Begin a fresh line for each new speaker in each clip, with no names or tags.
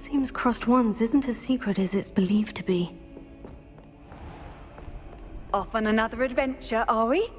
Seems Crossed Wands isn't as secret as it's believed to be.
Off on another adventure, are we?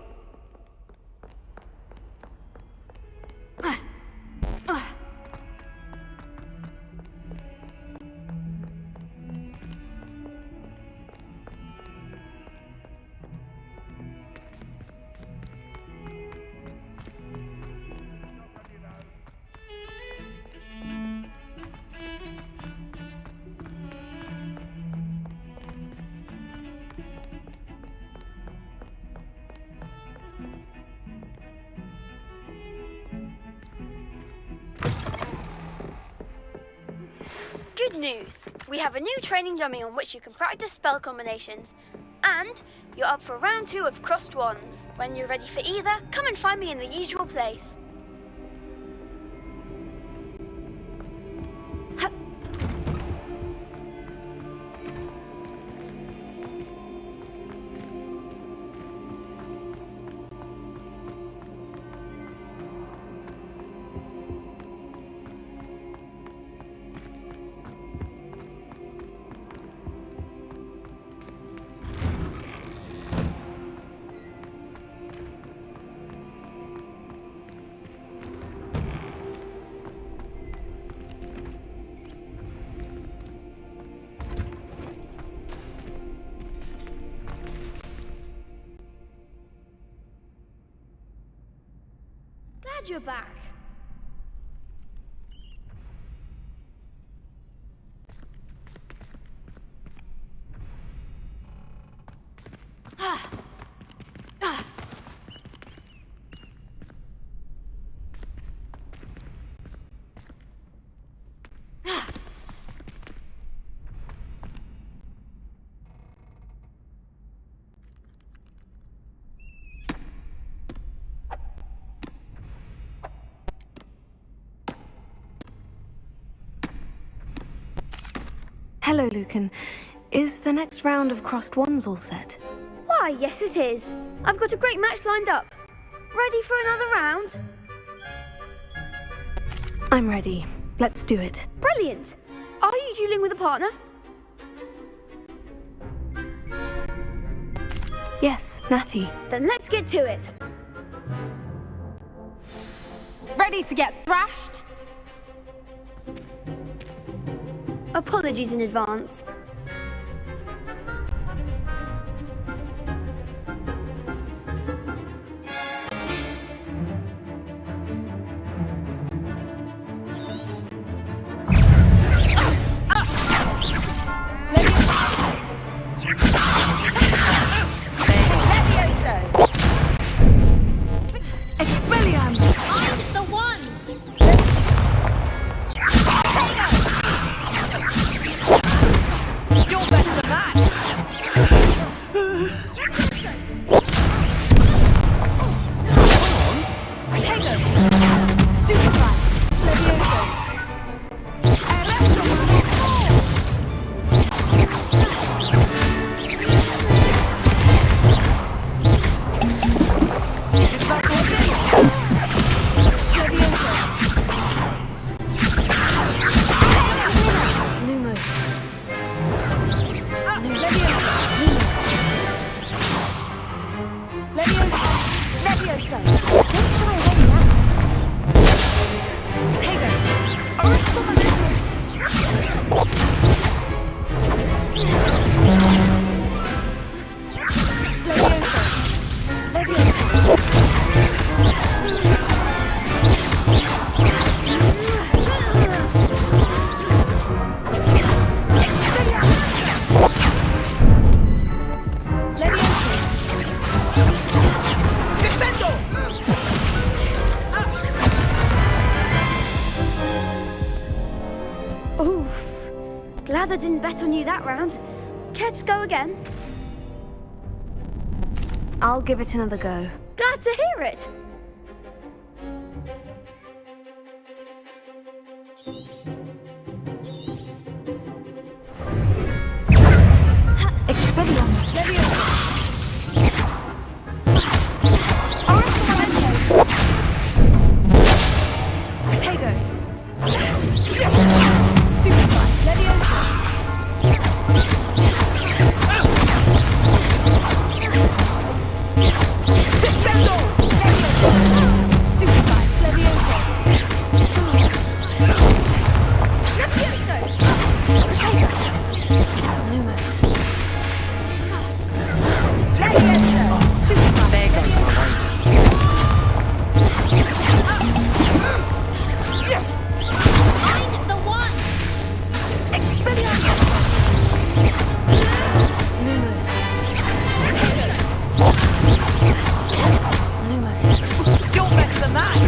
Good news! We have a new training dummy on which you can practice spell combinations. And you're up for round 2 of Crossed Wands. When you're ready for either, come and find me in the usual place. Glad you're back.
Hello, Lucan. Is the next round of Crossed Wands all set?
Why, yes it is. I've got a great match lined up. Ready for another round?
I'm ready. Let's do it.
Brilliant! Are you dueling with a partner?
Yes, Natty.
Then let's get to it.
Ready to get thrashed?
Apologies in advance. Glad I didn't bet on you that round. Care to go again?
I'll give it another go.
Glad to hear it.
Expelliarmus. Potato. Stupefy. Lumos.
There goes my
Find the one!
Lumos. Lumos.
You're better than that!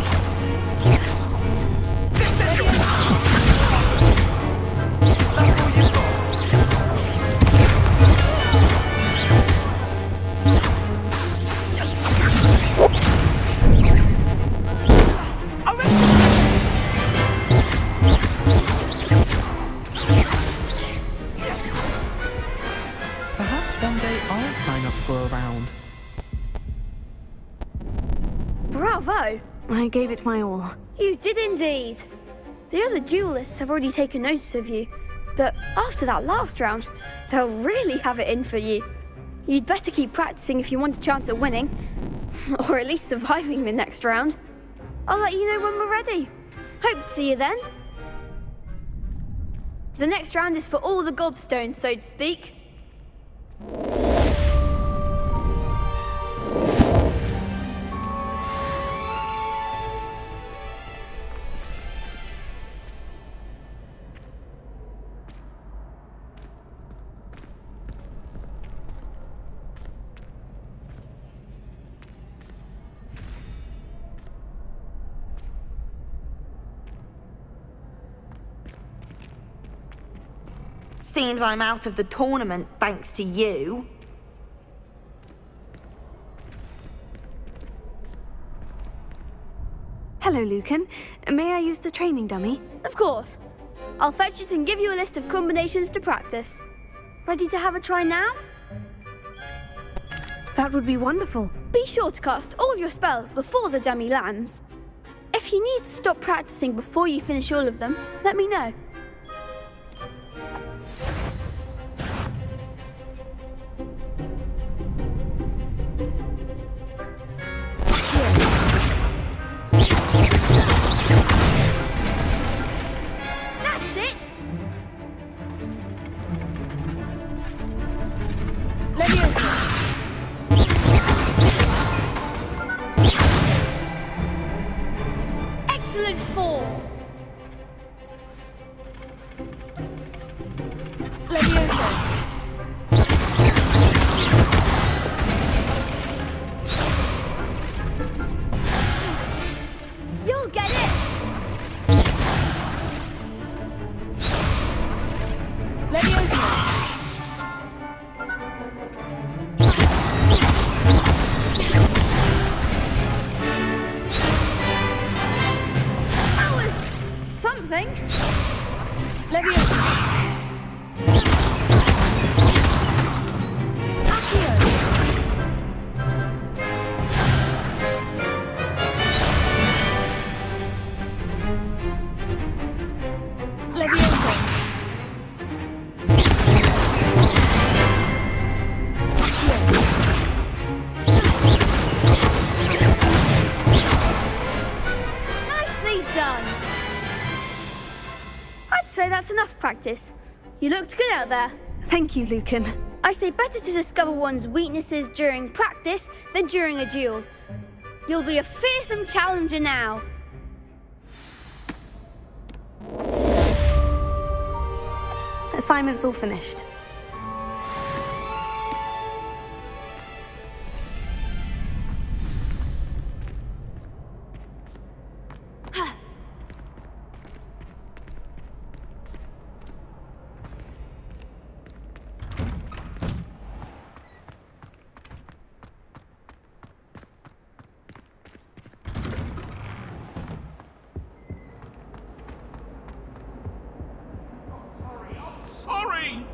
Perhaps one day I'll sign up for a round.
Bravo!
I gave it my all.
You did indeed. The other duelists have already taken notice of you, but after that last round, they'll really have it in for you. You'd better keep practicing if you want a chance at winning, or at least surviving the next round. I'll let you know when we're ready. Hope to see you then. The next round is for all the gobstones, so to speak.
Seems I'm out of the tournament thanks to you.
Hello, Lucan. May I use the training dummy?
Of course. I'll fetch it and give you a list of combinations to practice. Ready to have a try now?
That would be wonderful.
Be sure to cast all your spells before the dummy lands. If you need to stop practicing before you finish all of them, let me know. That's it! Excellent form! You'll get it! That was something. Nicely done. I'd say that's enough practice. You looked good out there.
Thank you, Lucan.
I say better to discover one's weaknesses during practice than during a duel. You'll be a fearsome challenger now.
Assignment's all finished.
Sorry!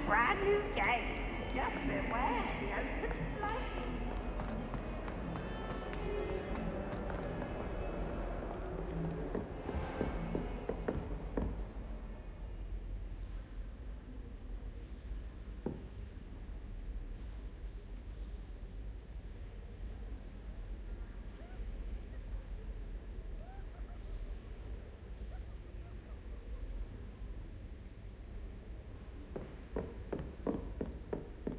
brand new game. Just beware the open flame.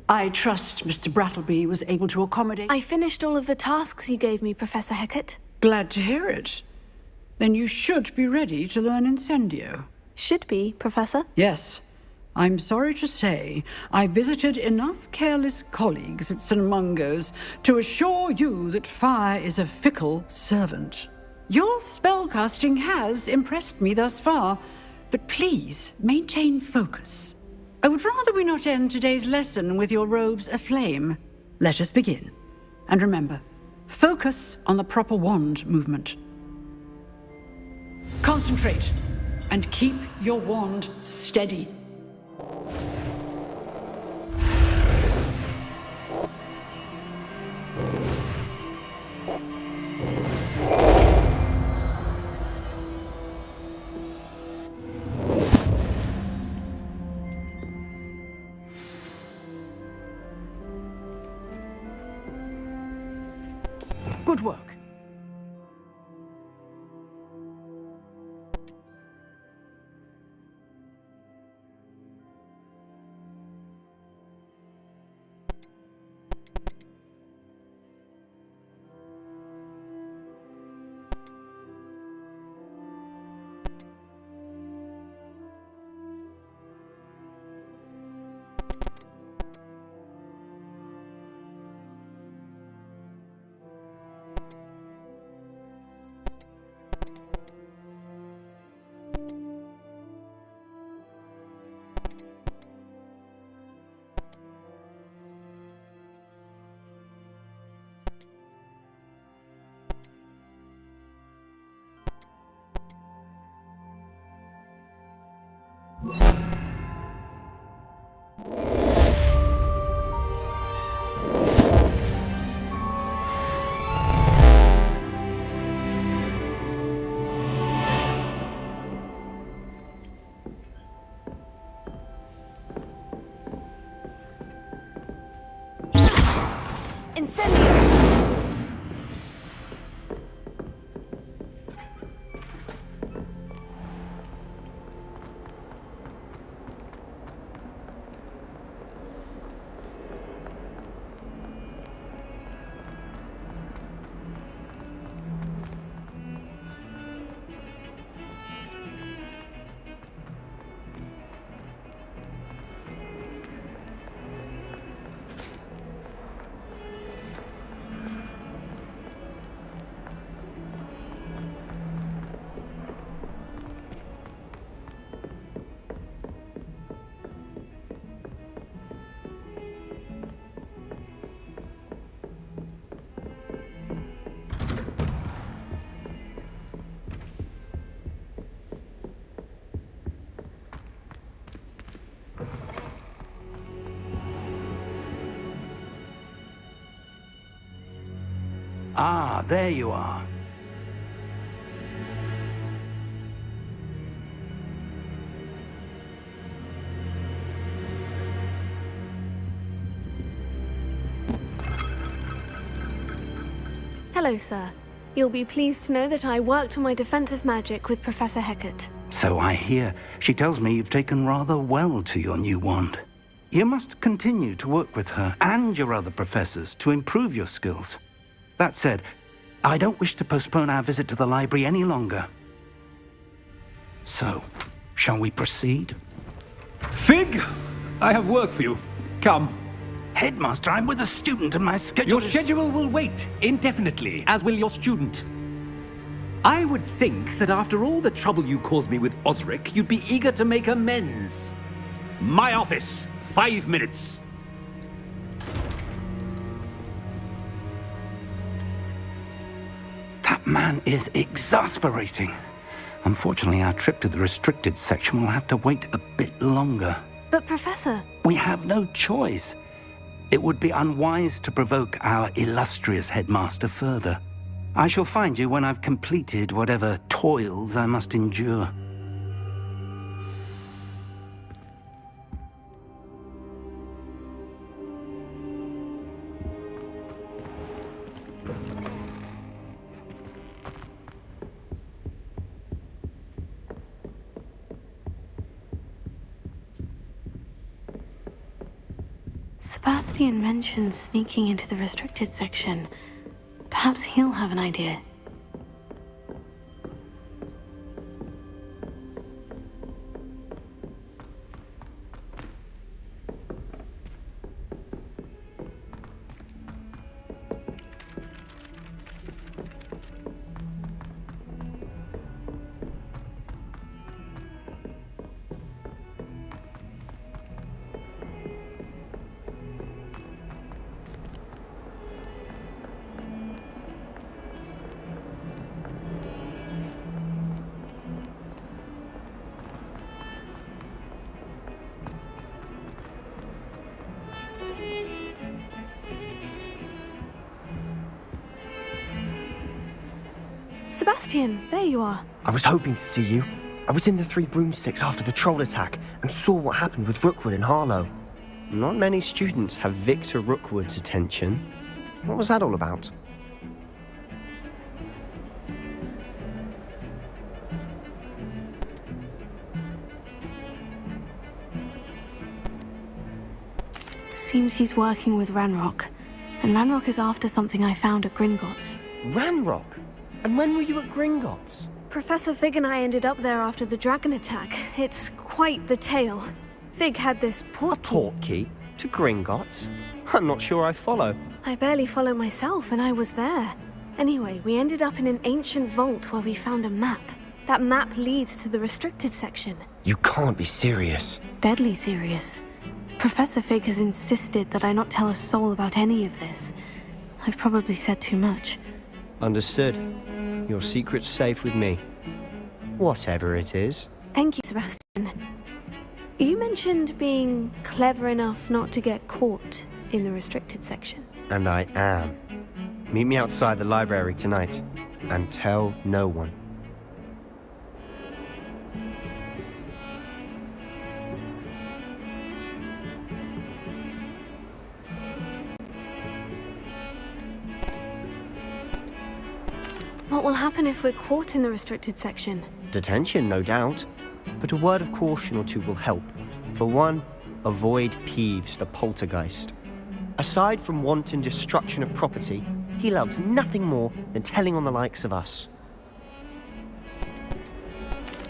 I trust Mr. Brattleby was able to accommodate...
I finished all of the tasks you gave me, Professor Hecat.
Glad to hear it. Then you should be ready to learn Incendio.
Should be, Professor.
Yes. I'm sorry to say, I visited enough careless colleagues at St. Mungo's to assure you that fire is a fickle servant. Your spellcasting has impressed me thus far, but please maintain focus. I would rather we not end today's lesson with your robes aflame. Let us begin. And remember, focus on the proper wand movement. Concentrate, and keep your wand steady. Good work.
Incendio!
Ah, there you are.
Hello, sir. You'll be pleased to know that I worked on my defensive magic with Professor Hecat.
So I hear. She tells me you've taken rather well to your new wand. You must continue to work with her and your other professors to improve your skills. That said, I don't wish to postpone our visit to the library any longer. So, shall we proceed?
Fig, I have work for you. Come.
Headmaster, I'm with a student and my schedule
Your schedule will wait indefinitely, as will your student. I would think that after all the trouble you caused me with Osric, you'd be eager to make amends. My office, 5 minutes.
That man is exasperating. Unfortunately, our trip to the restricted section will have to wait a bit longer.
But Professor...
We have no choice. It would be unwise to provoke our illustrious headmaster further. I shall find you when I've completed whatever toils I must endure.
Sebastian mentioned sneaking into the restricted section. Perhaps he'll have an idea. Sebastian, there you are.
I was hoping to see you. I was in the Three Broomsticks after the troll attack and saw what happened with Rookwood and Harlow. Not many students have Victor Rookwood's attention. What was that all about?
Seems he's working with Ranrock. And Ranrock is after something I found at Gringotts.
Ranrock? And when were you at Gringotts?
Professor Fig and I ended up there after the dragon attack. It's quite the tale. Fig had this portkey.
Portkey? To Gringotts? I'm not sure I follow.
I barely follow myself, and I was there. Anyway, we ended up in an ancient vault where we found a map. That map leads to the restricted section.
You can't be serious.
Deadly serious. Professor Fig has insisted that I not tell a soul about any of this. I've probably said too much.
Understood. Your secret's safe with me. Whatever it is.
Thank you, Sebastian. You mentioned being clever enough not to get caught in the restricted section.
And I am. Meet me outside the library tonight, and tell no one.
What will happen if we're caught in the restricted section?
Detention, no doubt. But a word of caution or two will help. For one, avoid Peeves, the poltergeist. Aside from wanton destruction of property, he loves nothing more than telling on the likes of us.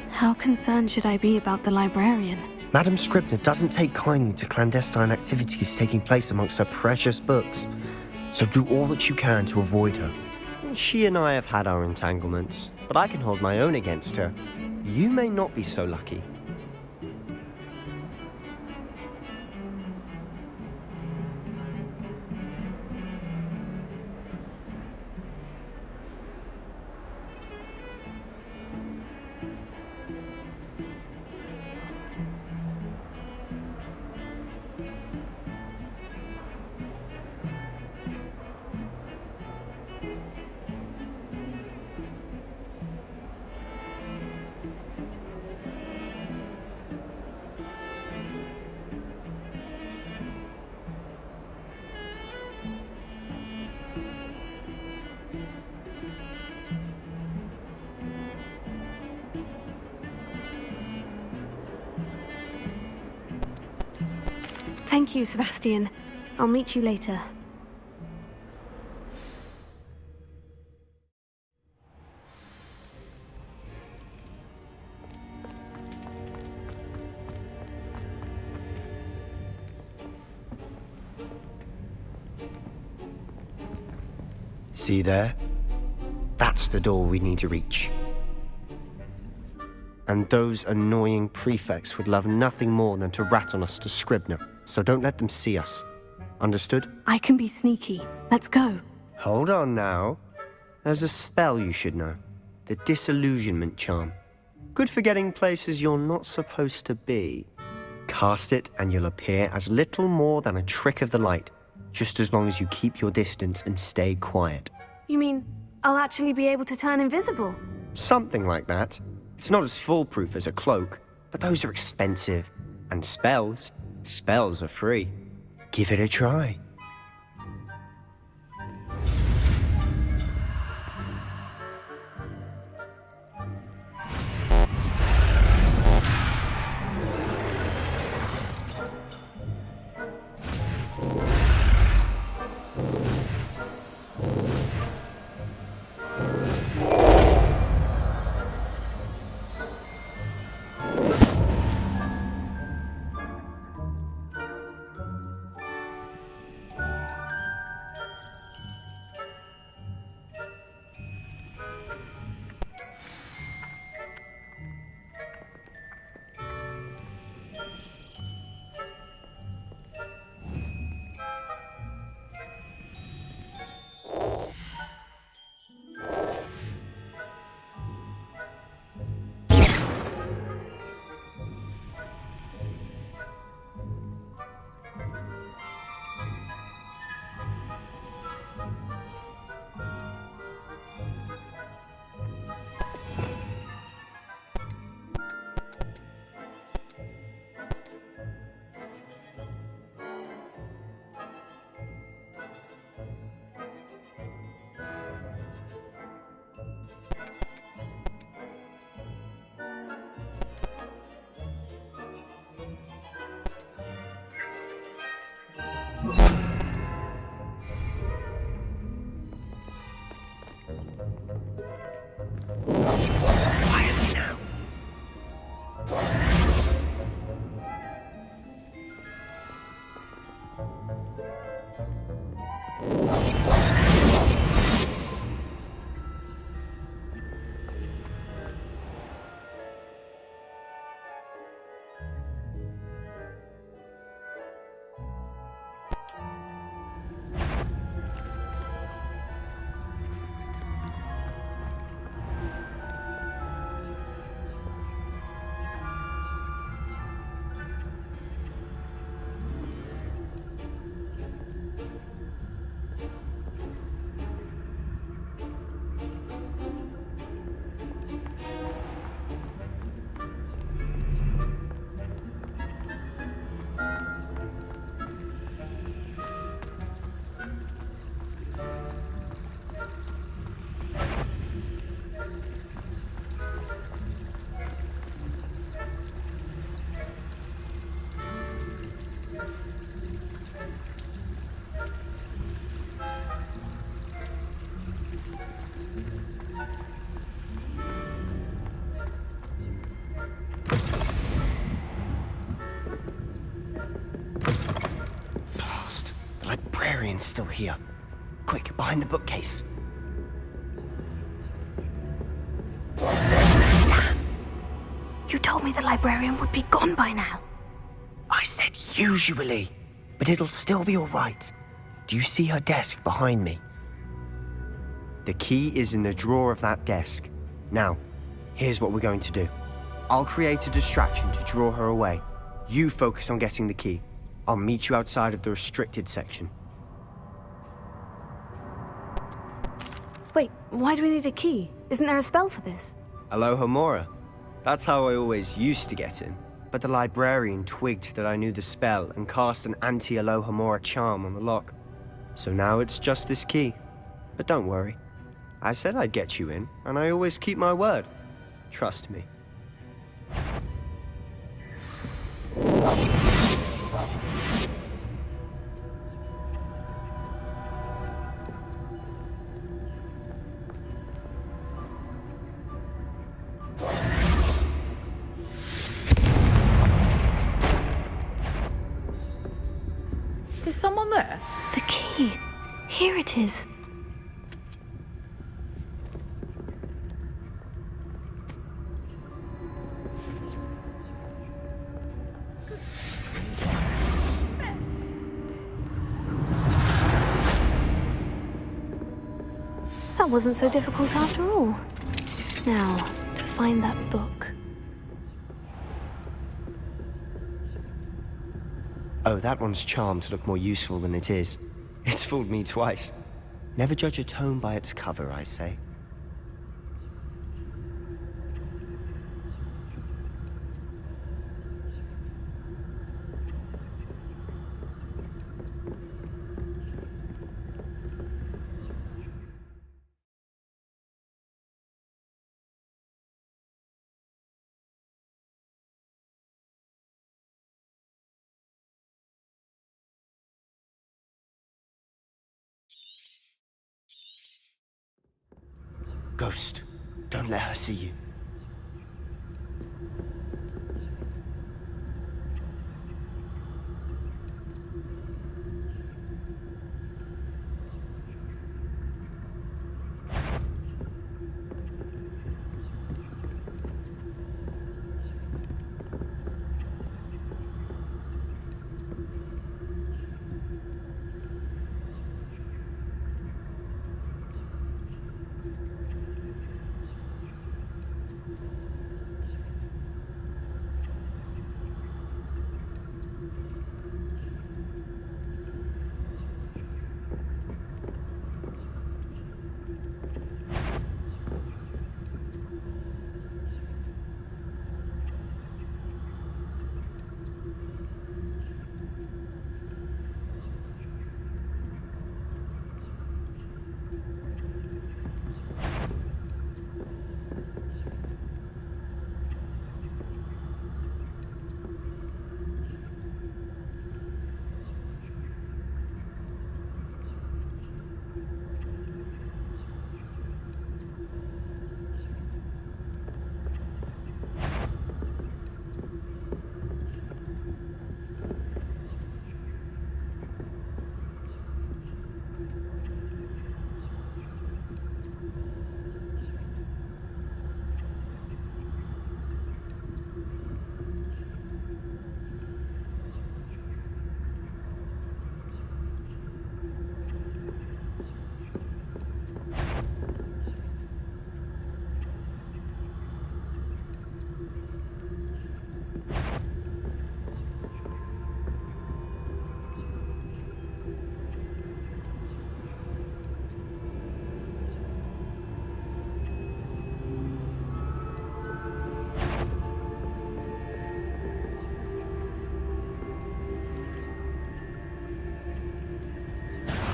How concerned should I be about the librarian?
Madame Scribner doesn't take kindly to clandestine activities taking place amongst her precious books. So do all that you can to avoid her. She and I have had our entanglements, but I can hold my own against her. You may not be so lucky.
Thank you, Sebastian. I'll meet you later.
See there? That's the door we need to reach. And those annoying prefects would love nothing more than to rat on us to Scribner, so don't let them see us. Understood?
I can be sneaky. Let's go.
Hold on now. There's a spell you should know. The Disillusionment Charm. Good for getting places you're not supposed to be. cast it and you'll appear as little more than a trick of the light, just as long as you keep your distance and stay quiet.
You mean I'll actually be able to turn invisible?
Something like that. It's not as foolproof as a cloak, but those are expensive. And spells are free. Give it a try. Quietly now. The librarian's still here. Quick, behind the bookcase.
You told me the librarian would be gone by now.
I said usually, but it'll still be all right. Do you see her desk behind me? The key is in the drawer of that desk. Now, here's what we're going to do. I'll create a distraction to draw her away. You focus on getting the key. I'll meet you outside of the restricted section.
Wait, why do we need a key? Isn't there a spell for this?
Alohomora. That's how I always used to get in. But the librarian twigged that I knew the spell and cast an anti-Alohomora charm on the lock. So now it's just this key. But don't worry. I said I'd get you in, and I always keep my word. Trust me.
Is someone there?
The key. Here it is. That wasn't so difficult after all. Now, to find that book.
Oh, that one's charmed to look more useful than it is. It's fooled me twice. Never judge a tome by its cover, I say. Ghost, don't let her see you.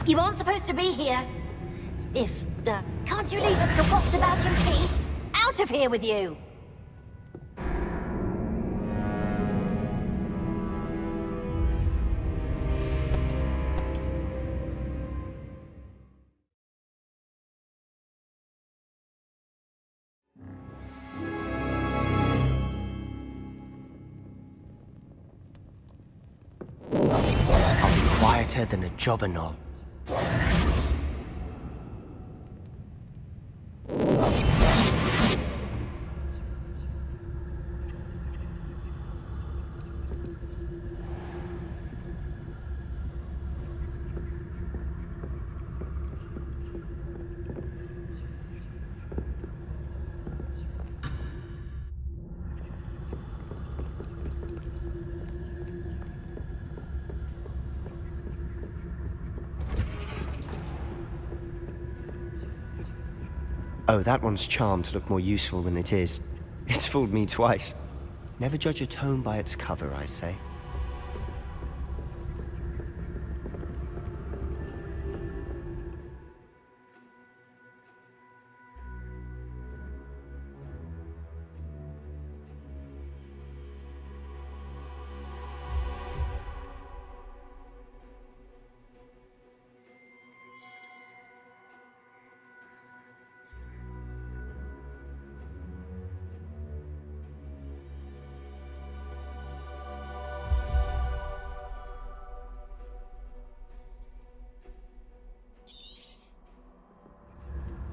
You aren't supposed to be here. Can't you leave us to waft about in peace? Out of here with you!
I'll be quieter than a jobberknoll. Oh, that one's charmed to look more useful than it is. It's fooled me twice. Never judge a tome by its cover, I say.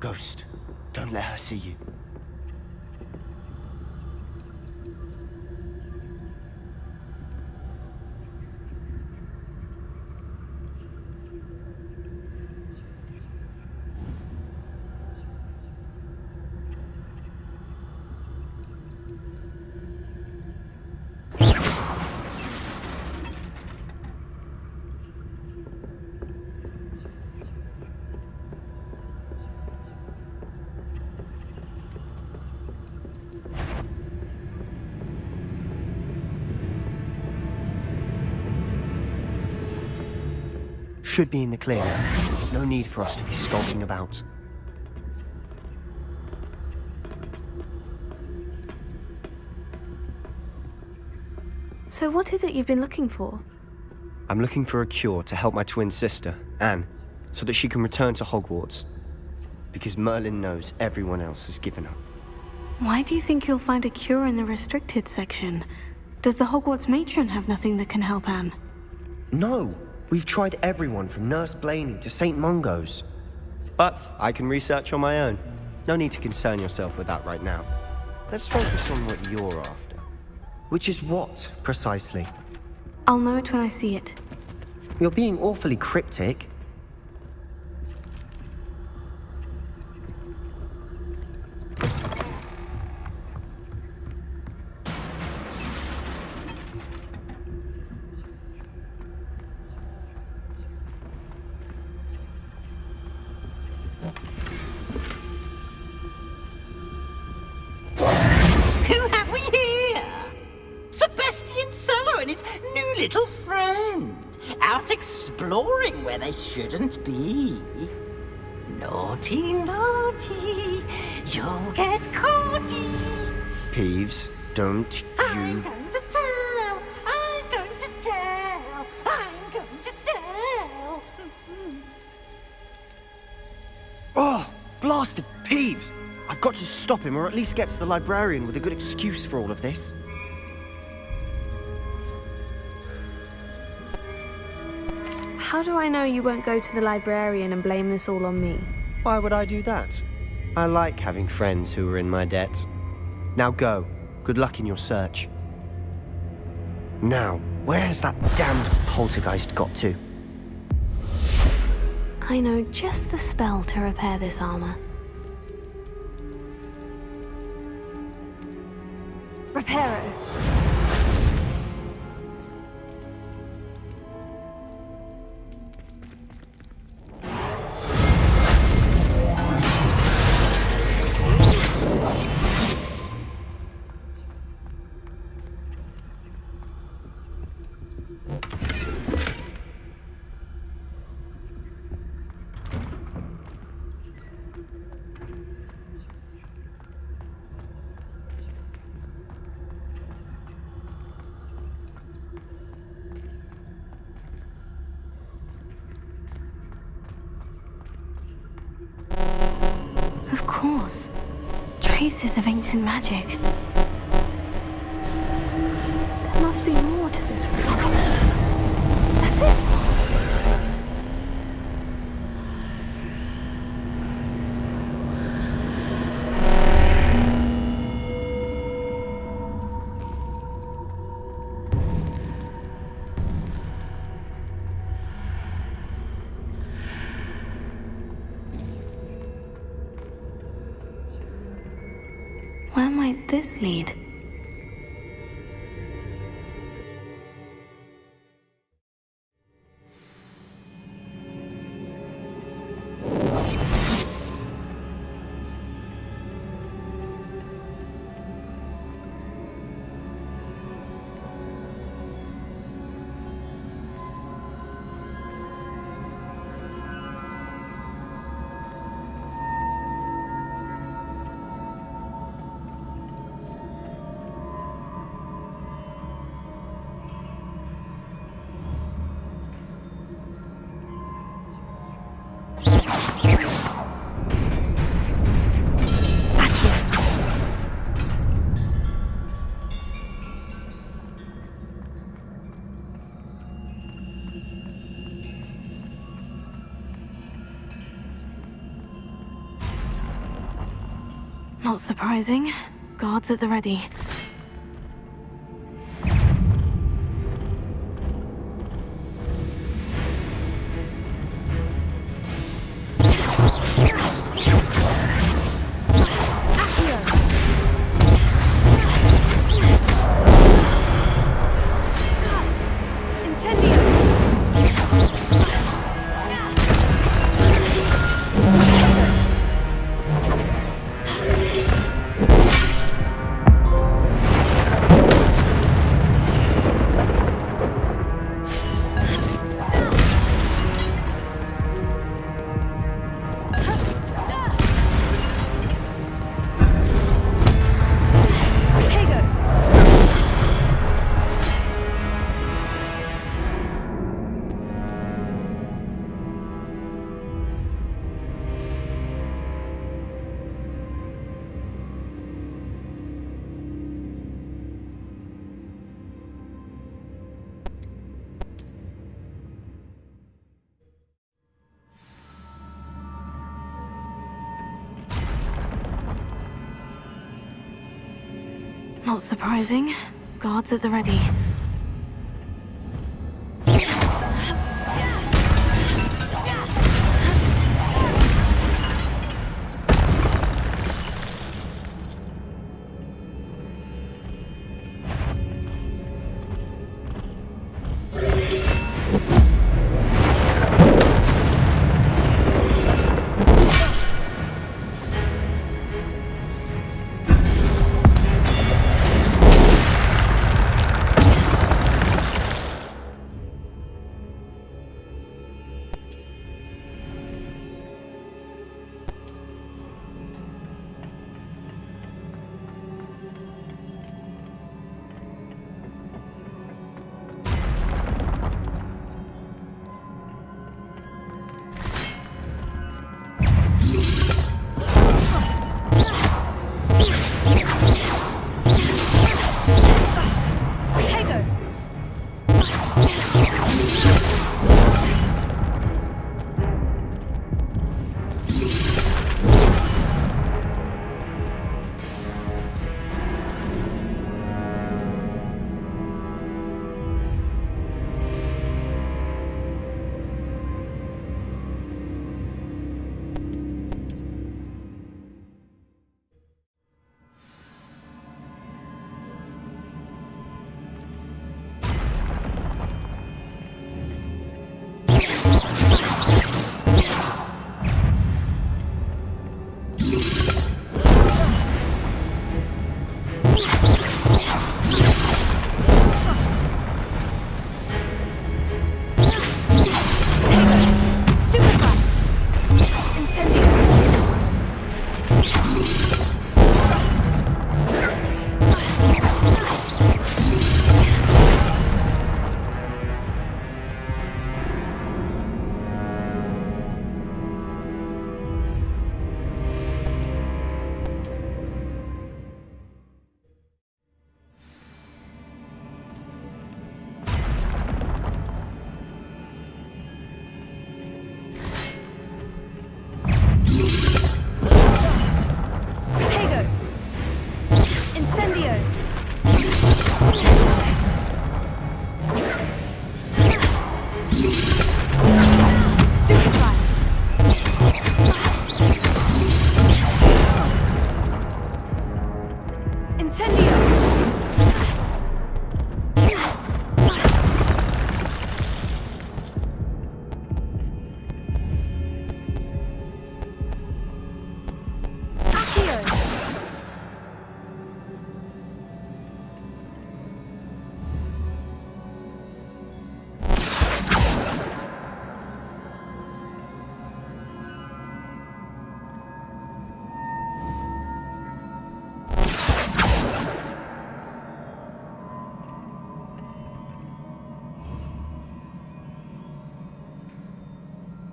Ghost, don't let her see you. should be in the clear now. There's no need for us to be skulking about.
So what is it you've been looking for?
I'm looking for a cure to help my twin sister, Anne, so that she can return to Hogwarts. Because Merlin knows everyone else has given up.
Why do you think you'll find a cure in the restricted section? Does the Hogwarts matron have nothing that can help Anne?
No! We've tried everyone from Nurse Blaney to St. Mungo's. But I can research on my own. No need to concern yourself with that right now. Let's focus on what you're after. Which is what, precisely?
I'll know it when I see it.
You're being awfully cryptic.
Who have we here? Sebastian Cello and his new little friend. Out exploring where they shouldn't be. Naughty, naughty. You'll get caughty.
Peeves, don't
I'm
you...
going to tell. I'm going to tell. I'm going to tell.
Oh, blasted Peeves! I've got to stop him, or at least get to the librarian with a good excuse for all of this.
How do I know you won't go to the librarian and blame this all on me?
Why would I do that? I like having friends who are in my debt. Now go. Good luck in your search. Now, where has that damned poltergeist got to?
I know just the spell to repair this armor. Reparo. Of course. Traces of ancient magic. There must be more to this room. That's it. Where might this lead? Not surprising. Guards at the ready. Not surprising. Guards at the ready.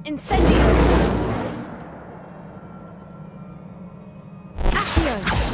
Incendio! Accio!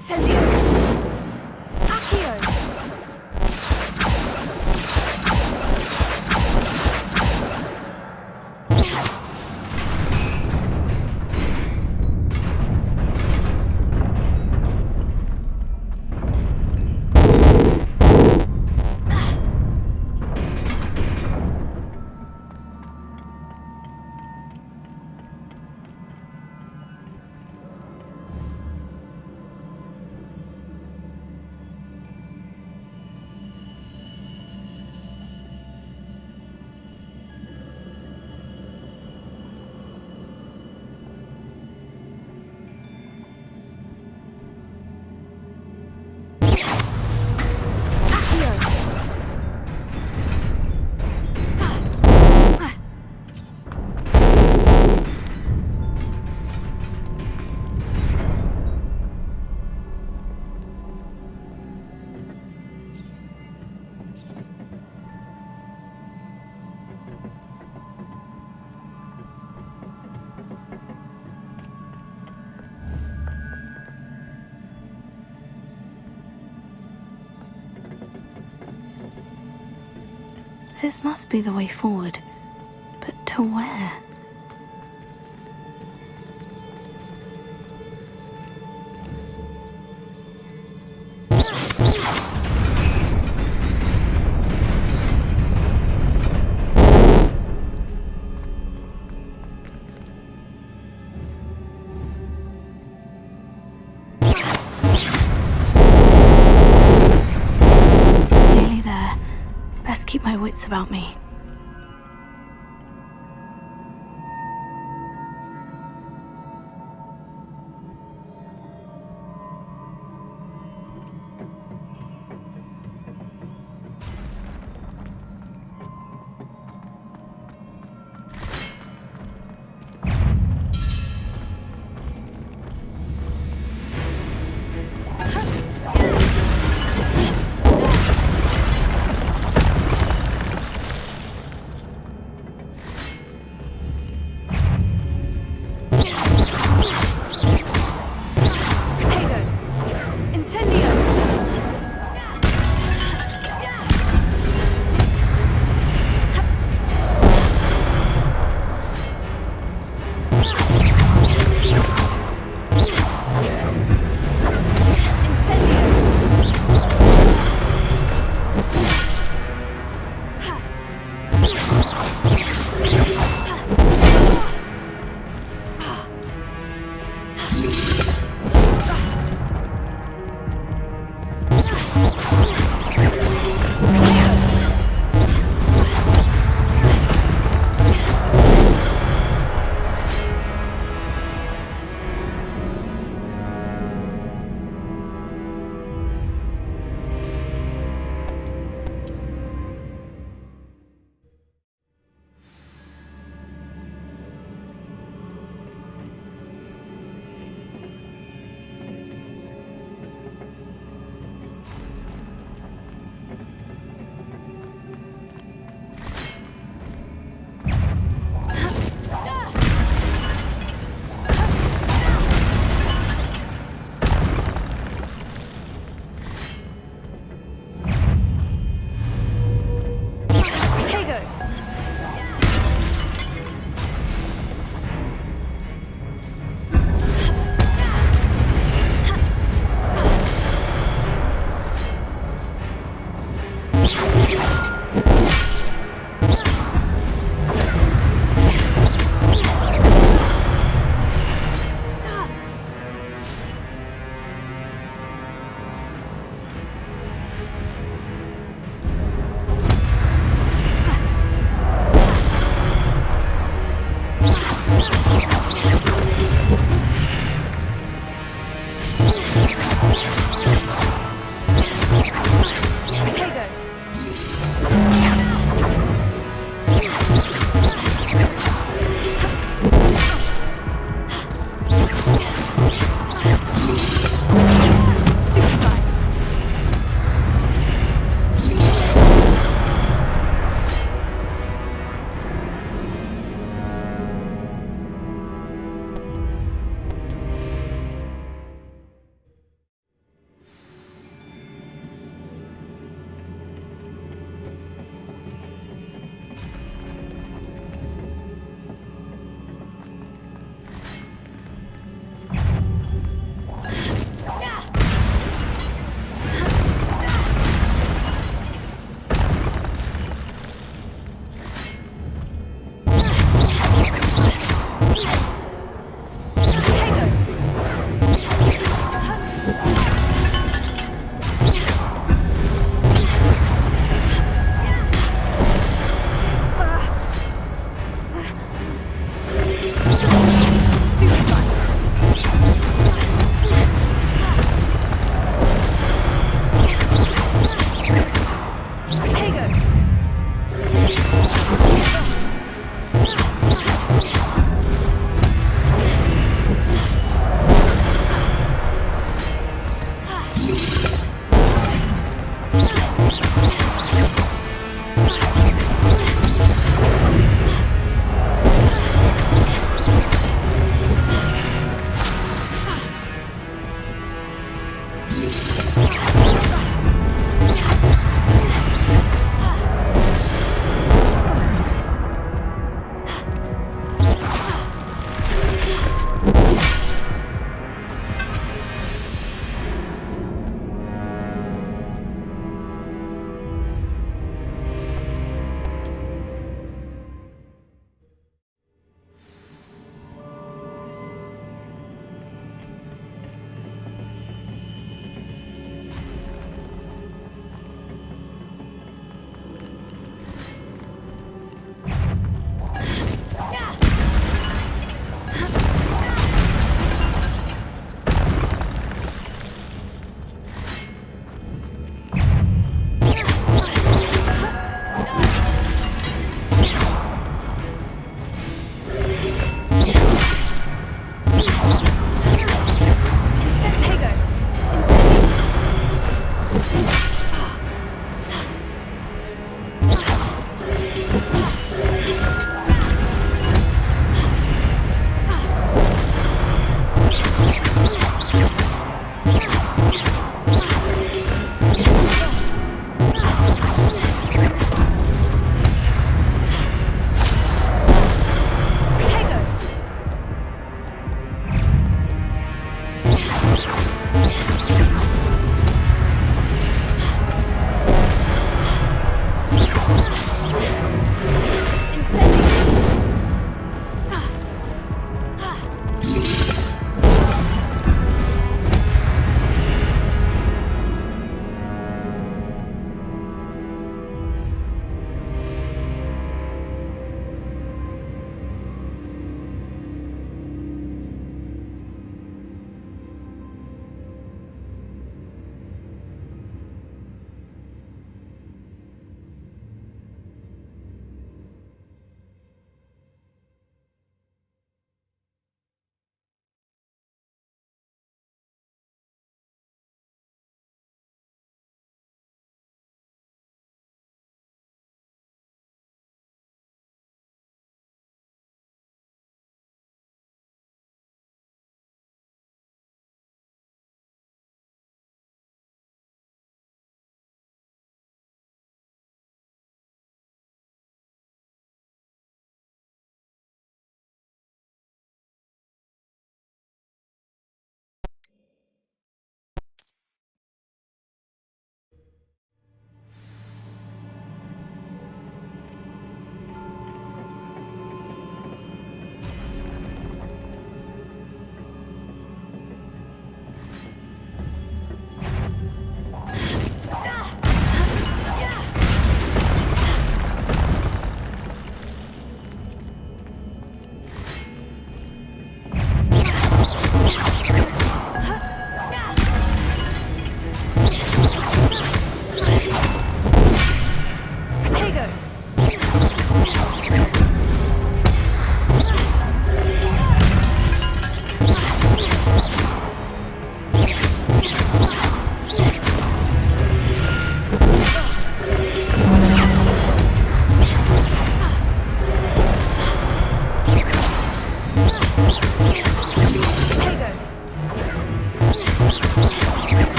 Incendio! Accio! This must be the way forward. But to where? Nearly there. Best keep my wits about me.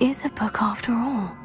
is a book after all.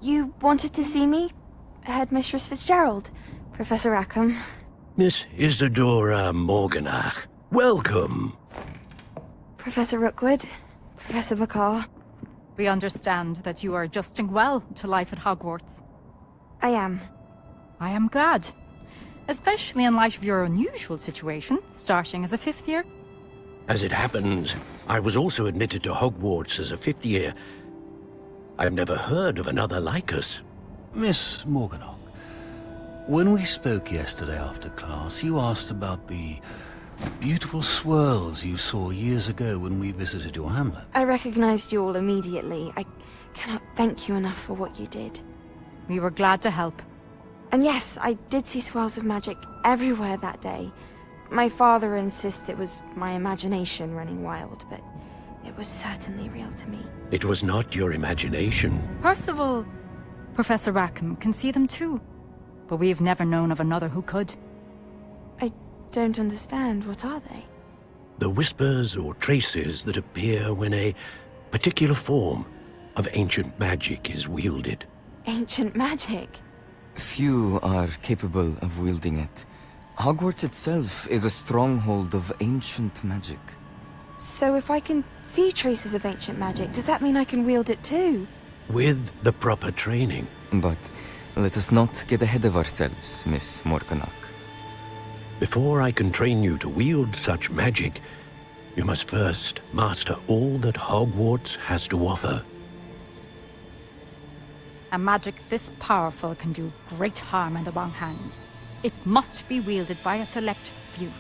You wanted to see me? Headmistress Fitzgerald, Professor Rackham.
Miss Isadora Morganach, welcome.
Professor Rookwood, Professor Bakar.
We understand that you are adjusting well to life at Hogwarts.
I am.
I am glad. Especially in light of your unusual situation, starting as a 5th year.
As it happens, I was also admitted to Hogwarts as a 5th year. I've never heard of another like us.
Miss Morganach, when we spoke yesterday after class, you asked about the beautiful swirls you saw years ago when we visited your hamlet.
I recognized you all immediately. I cannot thank you enough for what you did.
We were glad to help.
And yes, I did see swirls of magic everywhere that day. My father insists it was my imagination running wild, but it was certainly real to me.
It was not your imagination.
Percival, Professor Rackham can see them too. But we've never known of another who could.
I don't understand. What are they?
The whispers or traces that appear when a particular form of ancient magic is wielded.
Ancient magic?
Few are capable of wielding it. Hogwarts itself is a stronghold of ancient magic.
So if I can see traces of ancient magic, does that mean I can wield it too?
With the proper training.
But let us not get ahead of ourselves, Miss Morganach.
Before I can train you to wield such magic, you must first master all that Hogwarts has to offer.
A magic this powerful can do great harm in the wrong hands. It must be wielded by a select few.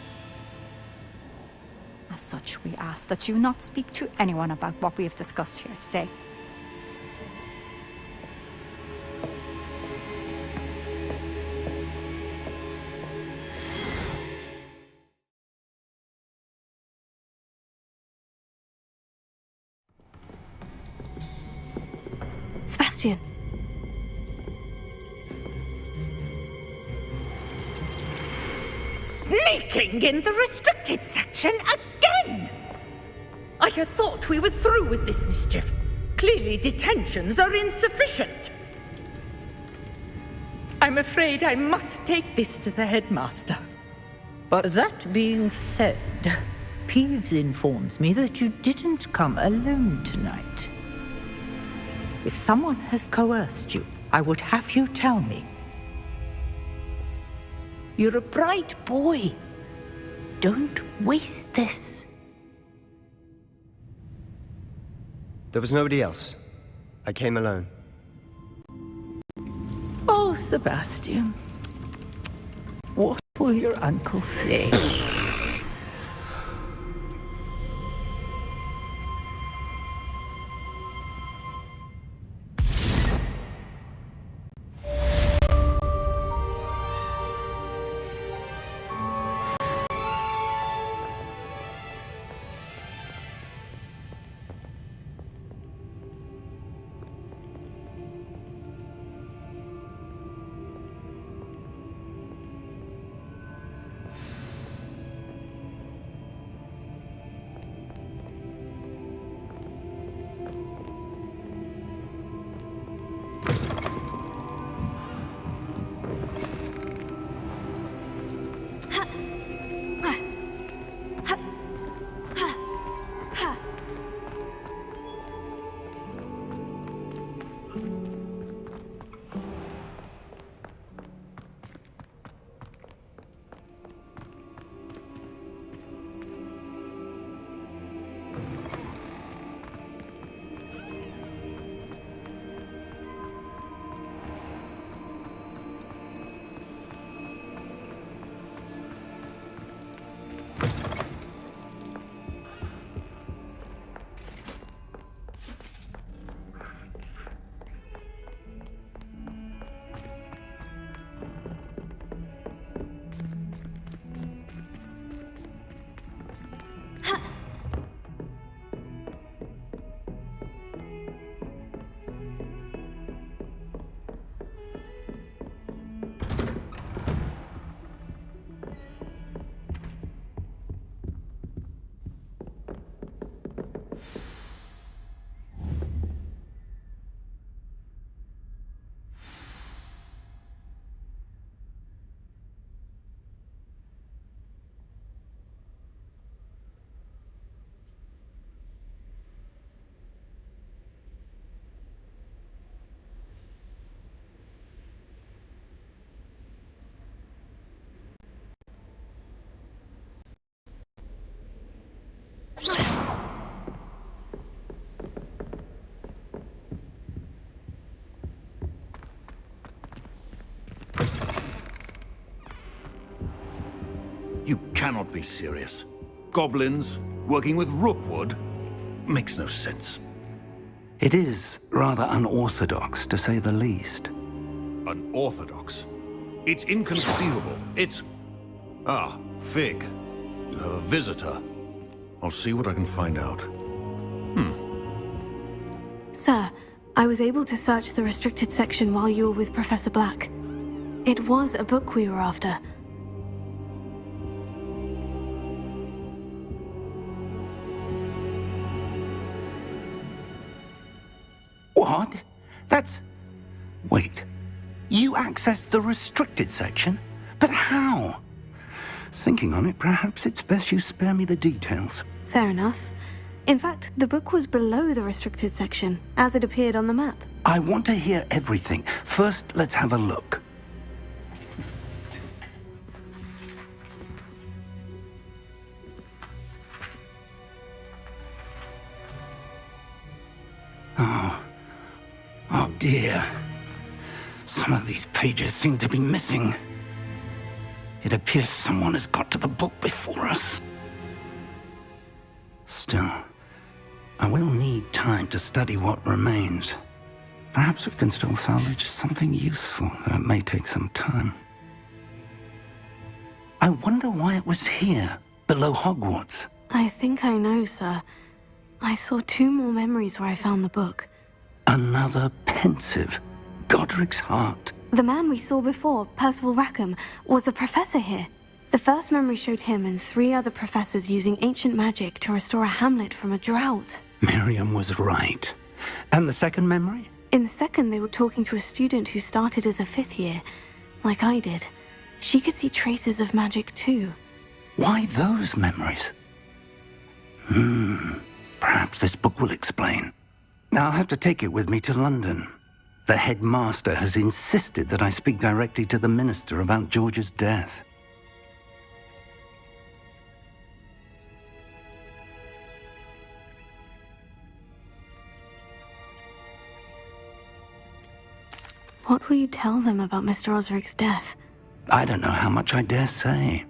As such, we ask that you not speak to anyone about what we have discussed here today.
Sebastian!
Sneaking in the restricted section again! I had thought we were through with this mischief. Clearly detentions are insufficient. I'm afraid I must take this to the headmaster.
But
that being said, Peeves informs me that you didn't come alone tonight. If someone has coerced you, I would have you tell me. You're a bright boy. Don't waste this.
there was nobody else. I came alone.
Oh, Sebastian. What will your uncle say?
You cannot be serious. Goblins working with Rookwood? Makes no sense.
It is rather unorthodox, to say the least.
Unorthodox? It's inconceivable. It's... Ah, Fig. You have a visitor. I'll see what I can find out.
Sir, I was able to search the restricted section while you were with Professor Black. It was a book we were after.
What? That's... Wait. You accessed the restricted section? But how? Thinking on it, perhaps it's best you spare me the details.
Fair enough. In fact, the book was below the restricted section, as it appeared on the map.
I want to hear everything. First, let's have a look. Oh dear. Some of these pages seem to be missing. It appears someone has got to the book before us. Still, I will need time to study what remains. Perhaps we can still salvage something useful, though it may take some time. I wonder why it was here, below Hogwarts.
I think I know, sir. I saw 2 more memories where I found the book.
Another pensive. Godric's heart.
The man we saw before, Percival Rackham, was a professor here. The first memory showed him and 3 other professors using ancient magic to restore a hamlet from a drought.
Miriam was right. And the second memory?
In the second, they were talking to a student who started as a 5th year, like I did. She could see traces of magic too.
Why those memories? Perhaps this book will explain. I'll have to take it with me to London. The headmaster has insisted that I speak directly to the minister about George's death.
What will you tell them about Mr. Osric's death?
I don't know how much I dare say.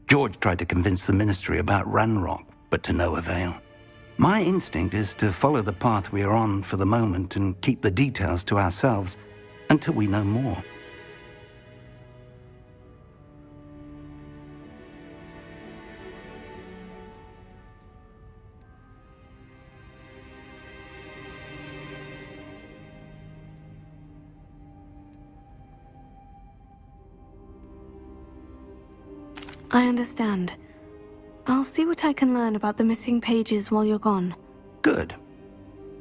George tried to convince the ministry about Ranrock, but to no avail. My instinct is to follow the path we are on for the moment and keep the details to ourselves until we know more.
I understand. I'll see what I can learn about the missing pages while you're gone.
Good.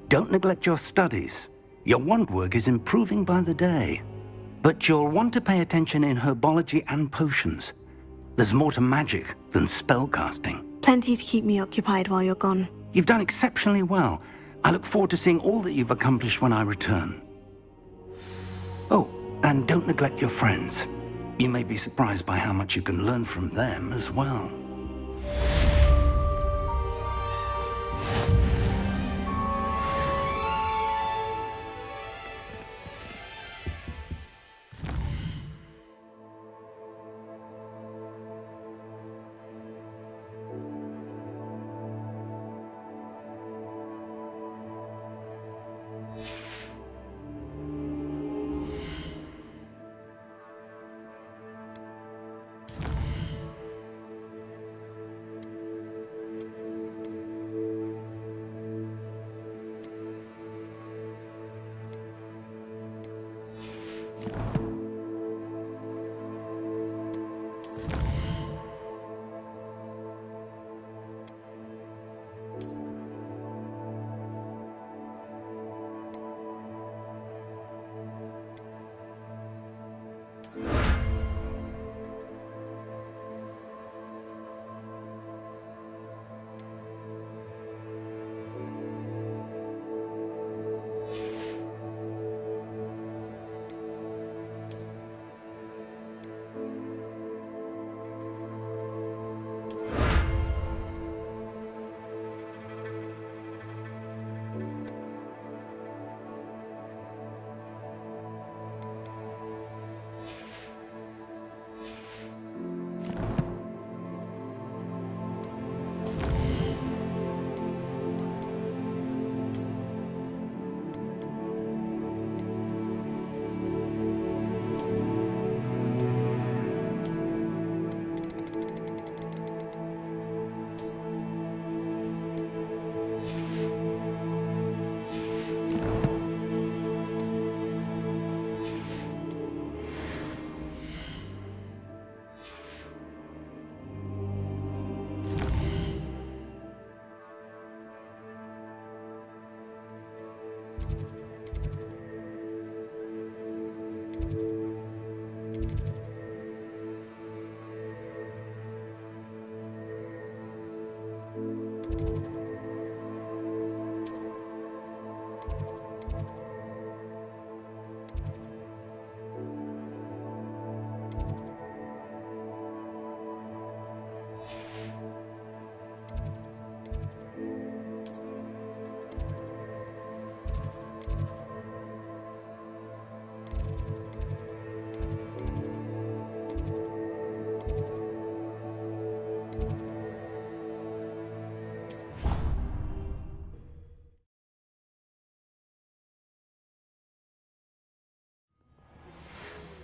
Don't neglect your studies. Your wand work is improving by the day. But you'll want to pay attention in herbology and potions. There's more to magic than spellcasting.
Plenty to keep me occupied while you're gone.
You've done exceptionally well. I look forward to seeing all that you've accomplished when I return. Oh, and don't neglect your friends. You may be surprised by how much you can learn from them as well.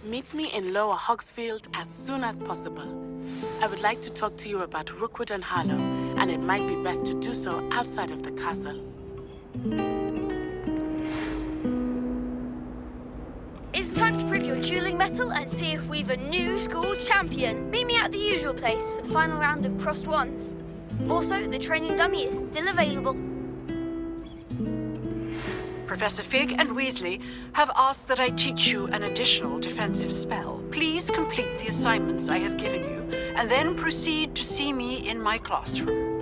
Meet me in Lower Hogsfield as soon as possible. I would like to talk to you about Rookwood and Harlow, and it might be best to do so outside of the castle.
It's time to prove your dueling mettle and see if we've a new school champion. Meet me at the usual place for the final round of crossed wands. Also, the training dummy is still available.
Professor Fig and Weasley have asked that I teach you an additional defensive spell. Please complete the assignments I have given you, and then proceed to see me in my classroom.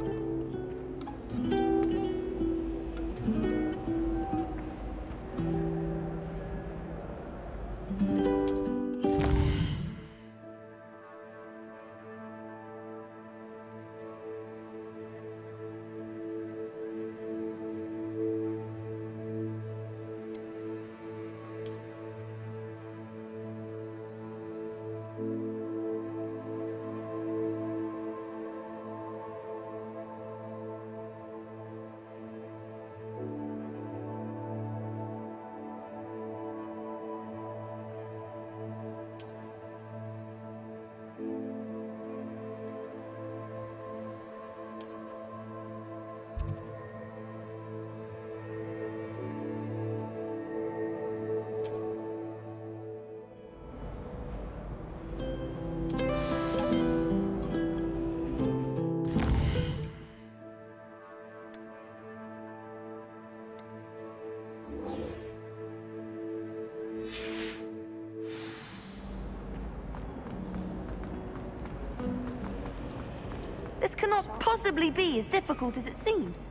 This cannot possibly be as difficult as it seems.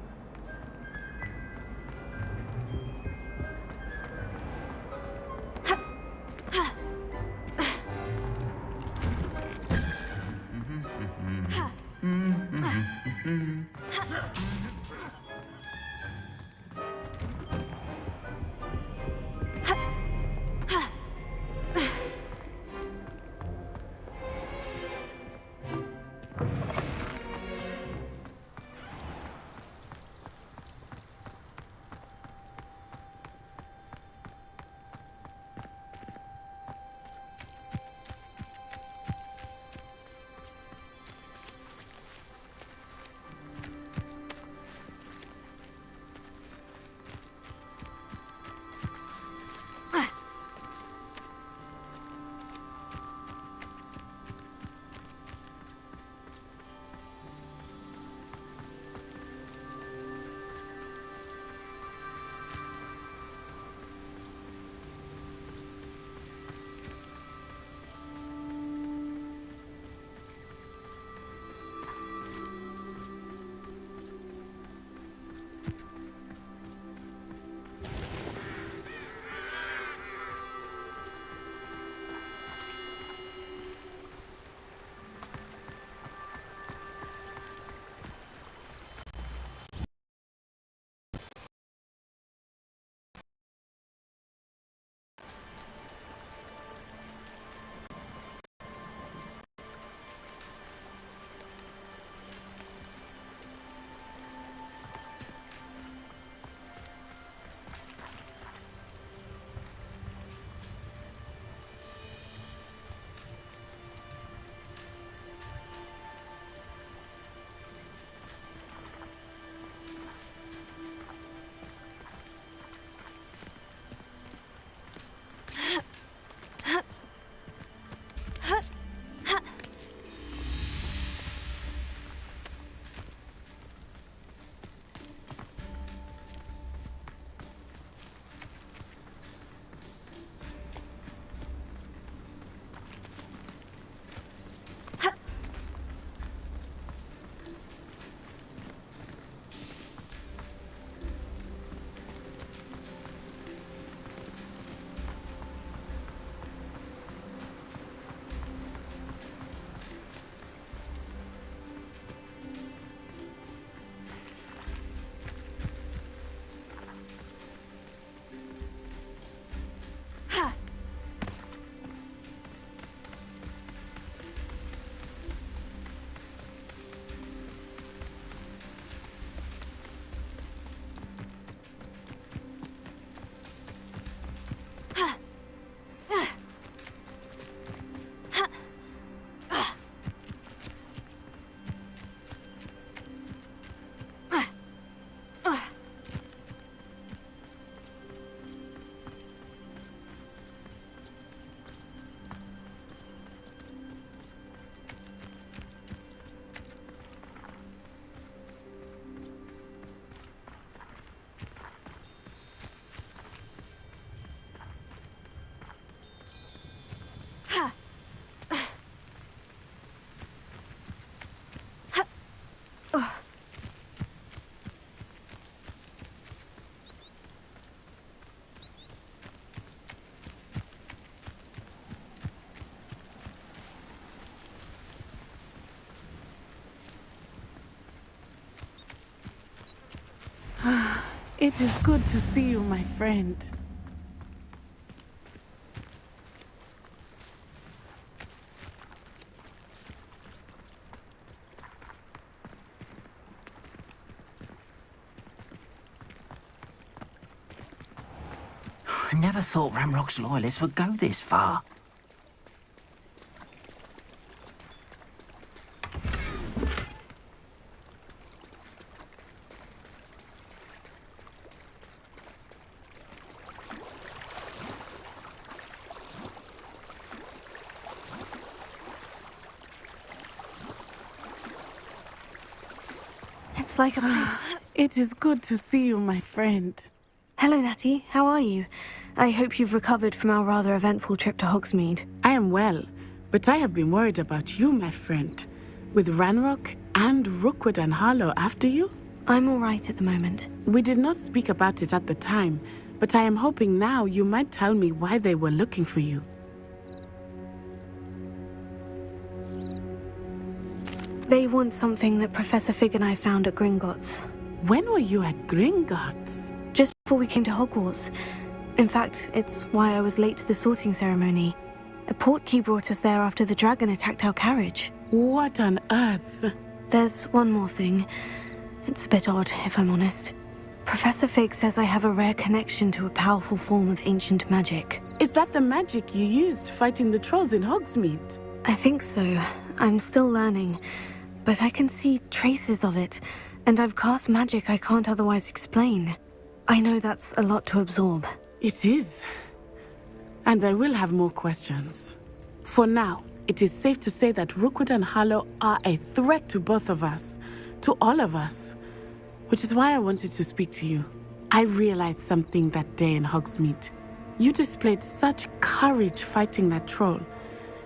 It is good to see you, my friend.
I never thought Ramrock's loyalists would go this far.
It's like a...
It is good to see you, my friend.
Hello, Natty. How are you? I hope you've recovered from our rather eventful trip to Hogsmeade.
I am well, but I have been worried about you, my friend. With Ranrock and Rookwood and Harlow after you?
I'm all right at the moment.
We did not speak about it at the time, but I am hoping now you might tell me why they were looking for you.
They want something that Professor Fig and I found at Gringotts.
When were you at Gringotts?
Just before we came to Hogwarts. In fact, it's why I was late to the sorting ceremony. A portkey brought us there after the dragon attacked our carriage.
What on earth?
There's one more thing. It's a bit odd, if I'm honest. Professor Fig says I have a rare connection to a powerful form of ancient magic.
Is that the magic you used fighting the trolls in Hogsmeade?
I think so. I'm still learning, but I can see traces of it, and I've cast magic I can't otherwise explain. I know that's a lot to absorb.
It is. And I will have more questions. For now, it is safe to say that Rookwood and Harlow are a threat to both of us, to all of us. Which is why I wanted to speak to you. I realized something that day in Hogsmeade. You displayed such courage fighting that troll,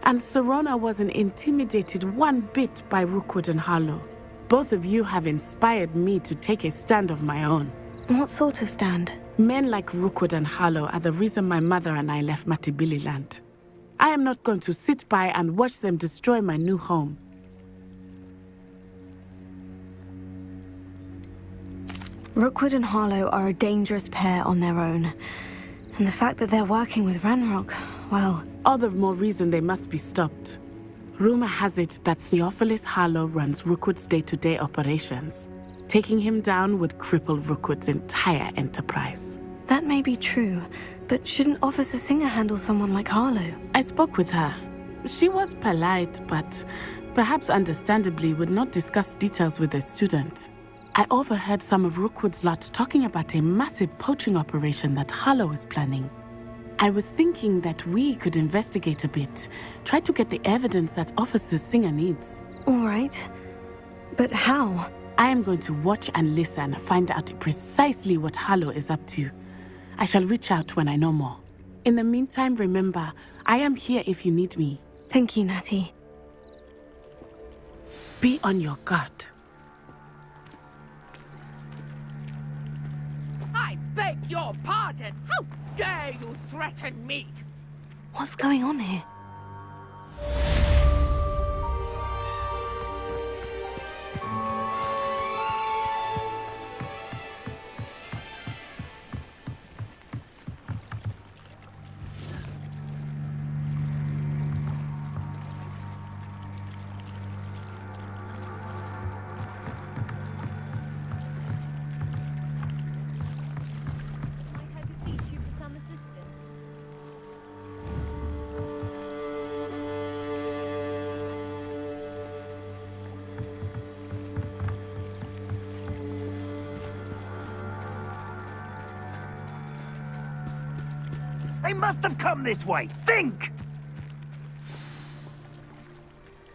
and Serona wasn't intimidated one bit by Rookwood and Harlow. Both of you have inspired me to take a stand of my own.
What sort of stand?
Men like Rookwood and Harlow are the reason my mother and I left Matabeleland. I am not going to sit by and watch them destroy my new home.
Rookwood and Harlow are a dangerous pair on their own. And the fact that they're working with Ranrock, well...
All the more reason they must be stopped. Rumor has it that Theophilus Harlow runs Rookwood's day-to-day operations. Taking him down would cripple Rookwood's entire enterprise.
That may be true, but shouldn't Officer Singer handle someone like Harlow?
I spoke with her. She was polite, but perhaps understandably would not discuss details with a student. I overheard some of Rookwood's lot talking about a massive poaching operation that Harlow is planning. I was thinking that we could investigate a bit, try to get the evidence that Officer Singer needs.
All right. But how?
I am going to watch and listen, find out precisely what Harlow is up to. I shall reach out when I know more. In the meantime, remember, I am here if you need me.
Thank you, Natty.
Be on your guard.
I beg your pardon. How dare you threaten me?
What's going on here?
They must have come this way. Think!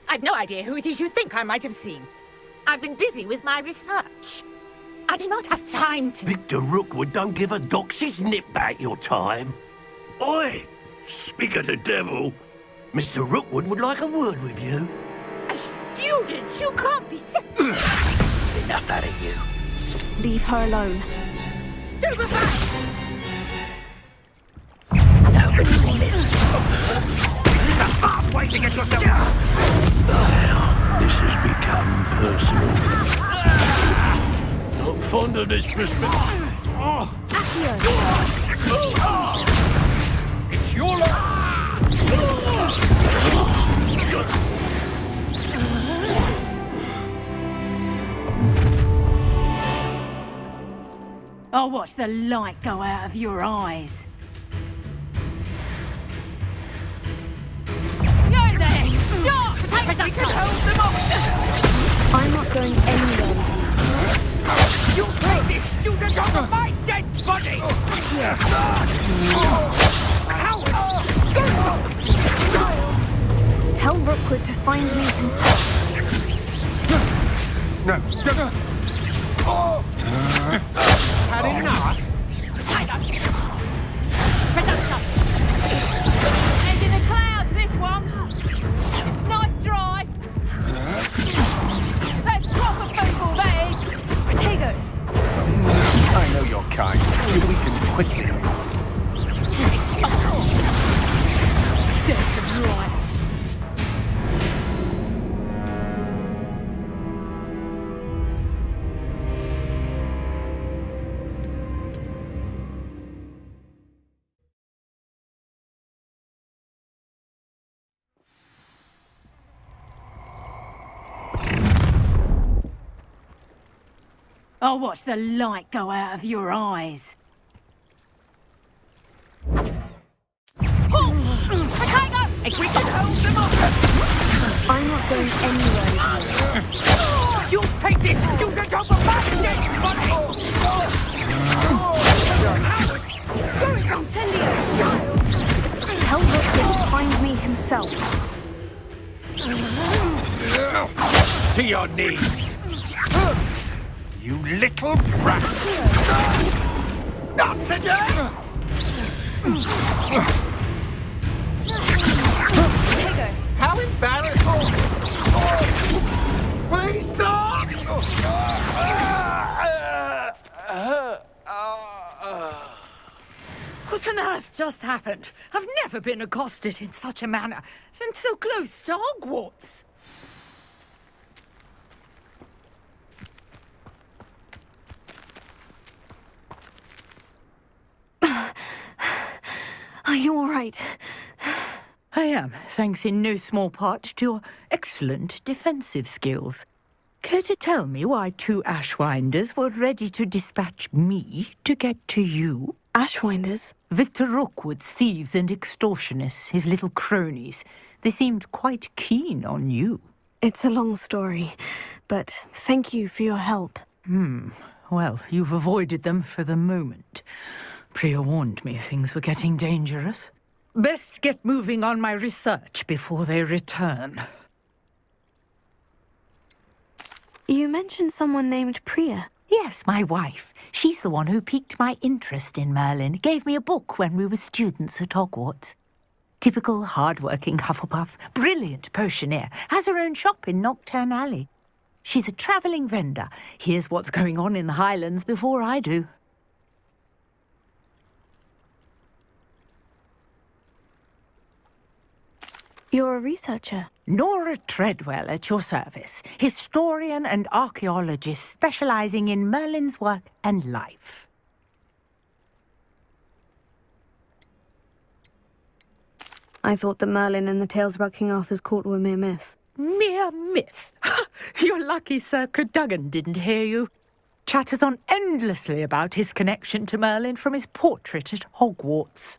I've no idea who it is you think I might have seen. I've been busy with my research. I do not have time to...
Victor Rookwood don't give a doxy's nip back your time. Oi! Speak of the devil. Mr. Rookwood would like a word with you.
A student? You can't be
Enough out of you.
Leave her alone.
Stupefy!
Nobody will listen.
This is a fast way to get yourself...
This has become personal.
Not fond of this perspective.
It's your
I'll watch the light go out of your eyes. You're there! Stop! Take we can hold them up!
I'm not going anywhere with
You throw this student over my dead body!
you. Tell Rookwood to find me himself.
No. Had enough?
Head in the clouds, this one. Nice try. That's proper football, that is.
Protego!
I know your kind. You weaken quickly.
Serves them right. I'll watch the light go out of your eyes. If we can hold them up!
I'm not going anywhere.
You'll take this student over my dead body!
Incendio! Tell Rookwood to find me himself.
To your knees! You little brat! Not today! How embarrassing! Please stop!
What on earth just happened? I've never been accosted in such a manner, and so close to Hogwarts.
Are you all right?
I am, thanks in no small part to your excellent defensive skills. Care to tell me why 2 Ashwinders were ready to dispatch me to get to you?
Ashwinders?
Victor Rookwood's thieves and extortionists, his little cronies. They seemed quite keen on you.
It's a long story, but thank you for your help.
Well, you've avoided them for the moment. Priya warned me things were getting dangerous. Best get moving on my research before they return.
You mentioned someone named Priya.
Yes, my wife. She's the one who piqued my interest in Merlin. Gave me a book when we were students at Hogwarts. Typical hard-working Hufflepuff, brilliant potioneer, has her own shop in Nocturne Alley. She's a travelling vendor. Hears what's going on in the Highlands before I do.
You're a researcher.
Nora Treadwell at your service. Historian and archaeologist specialising in Merlin's work and life.
I thought that Merlin and the tales about King Arthur's court were mere myth.
Mere myth? You're lucky Sir Cadogan didn't hear you. Chatters on endlessly about his connection to Merlin from his portrait at Hogwarts.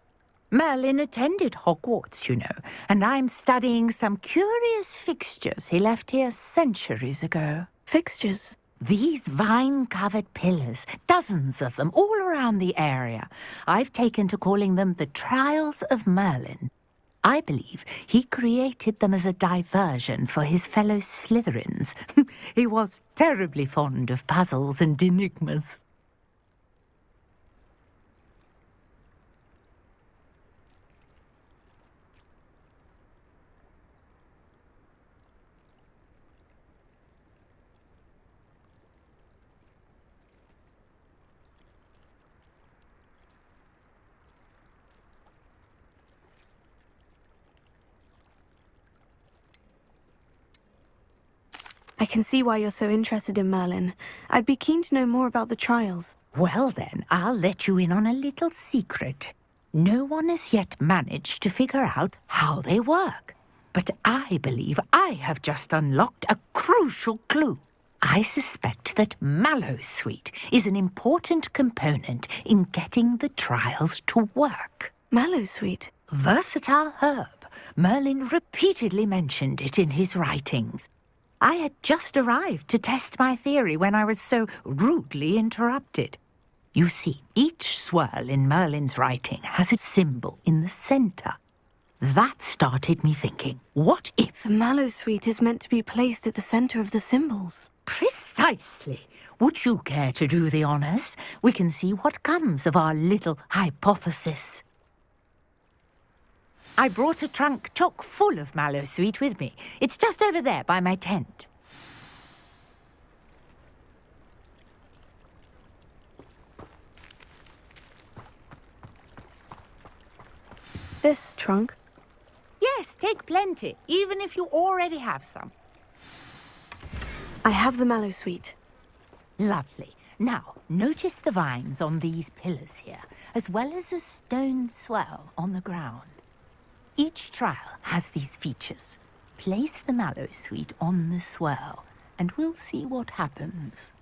Merlin attended Hogwarts, you know, and I'm studying some curious fixtures he left here centuries ago.
Fixtures?
These vine-covered pillars, dozens of them, all around the area. I've taken to calling them the Trials of Merlin. I believe he created them as a diversion for his fellow Slytherins. He was terribly fond of puzzles and enigmas.
I can see why you're so interested in Merlin. I'd be keen to know more about the trials.
Well then, I'll let you in on a little secret. No one has yet managed to figure out how they work. But I believe I have just unlocked a crucial clue. I suspect that Mallowsweet is an important component in getting the trials to work.
Mallowsweet?
Versatile herb. Merlin repeatedly mentioned it in his writings. I had just arrived to test my theory when I was so rudely interrupted. You see, each swirl in Merlin's writing has a symbol in the center. That started me thinking, what if...
The Mallowsweet is meant to be placed at the center of the symbols.
Precisely. Would you care to do the honors? We can see what comes of our little hypothesis. I brought a trunk chock full of Mallowsweet with me. It's just over there by my tent.
This trunk?
Yes, take plenty, even if you already have some.
I have the Mallowsweet.
Lovely. Now, notice the vines on these pillars here, as well as a stone swell on the ground. Each trial has these features. Place the Mallowsweet on the swirl, and we'll see what happens.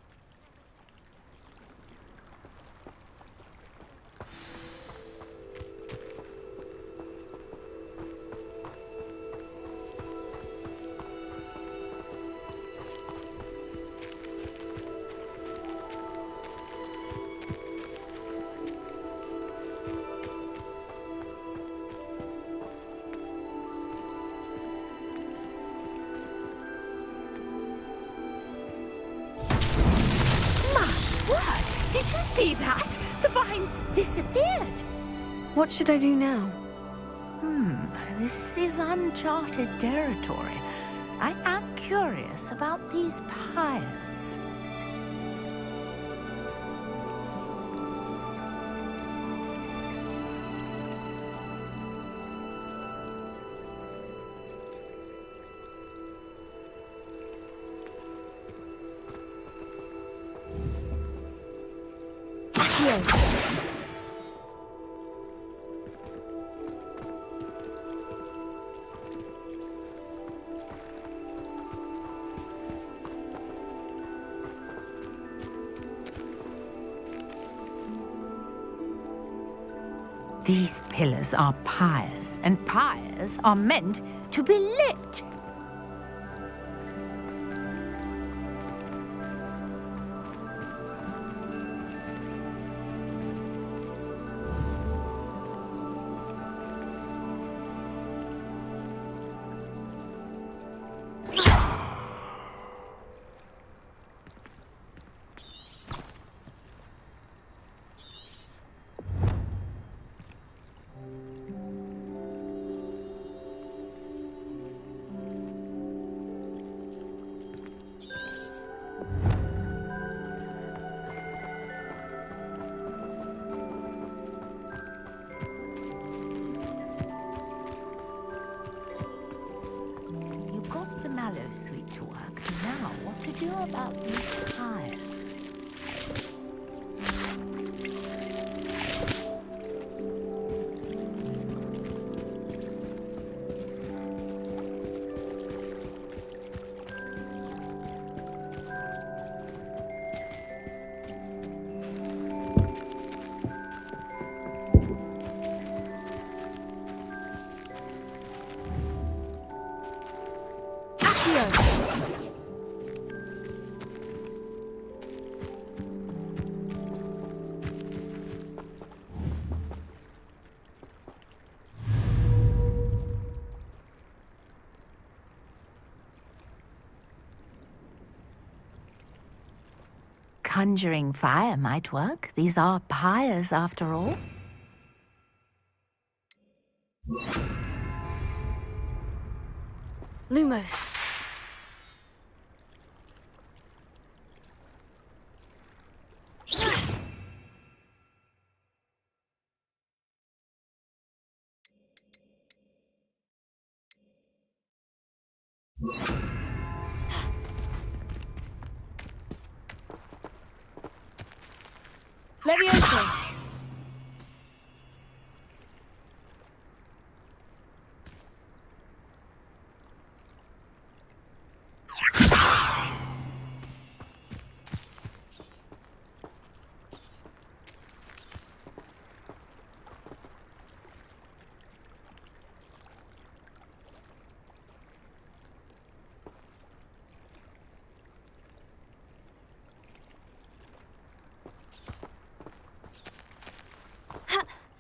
Did you see that? The vines disappeared.
What should I do now?
This is uncharted territory. I am curious about these pyres. These pillars are pyres, and pyres are meant to be lit. Mallowsweet to work. Now, what to do about these pyres? Conjuring fire might work. These are pyres, after all.
Lumos. Levioso!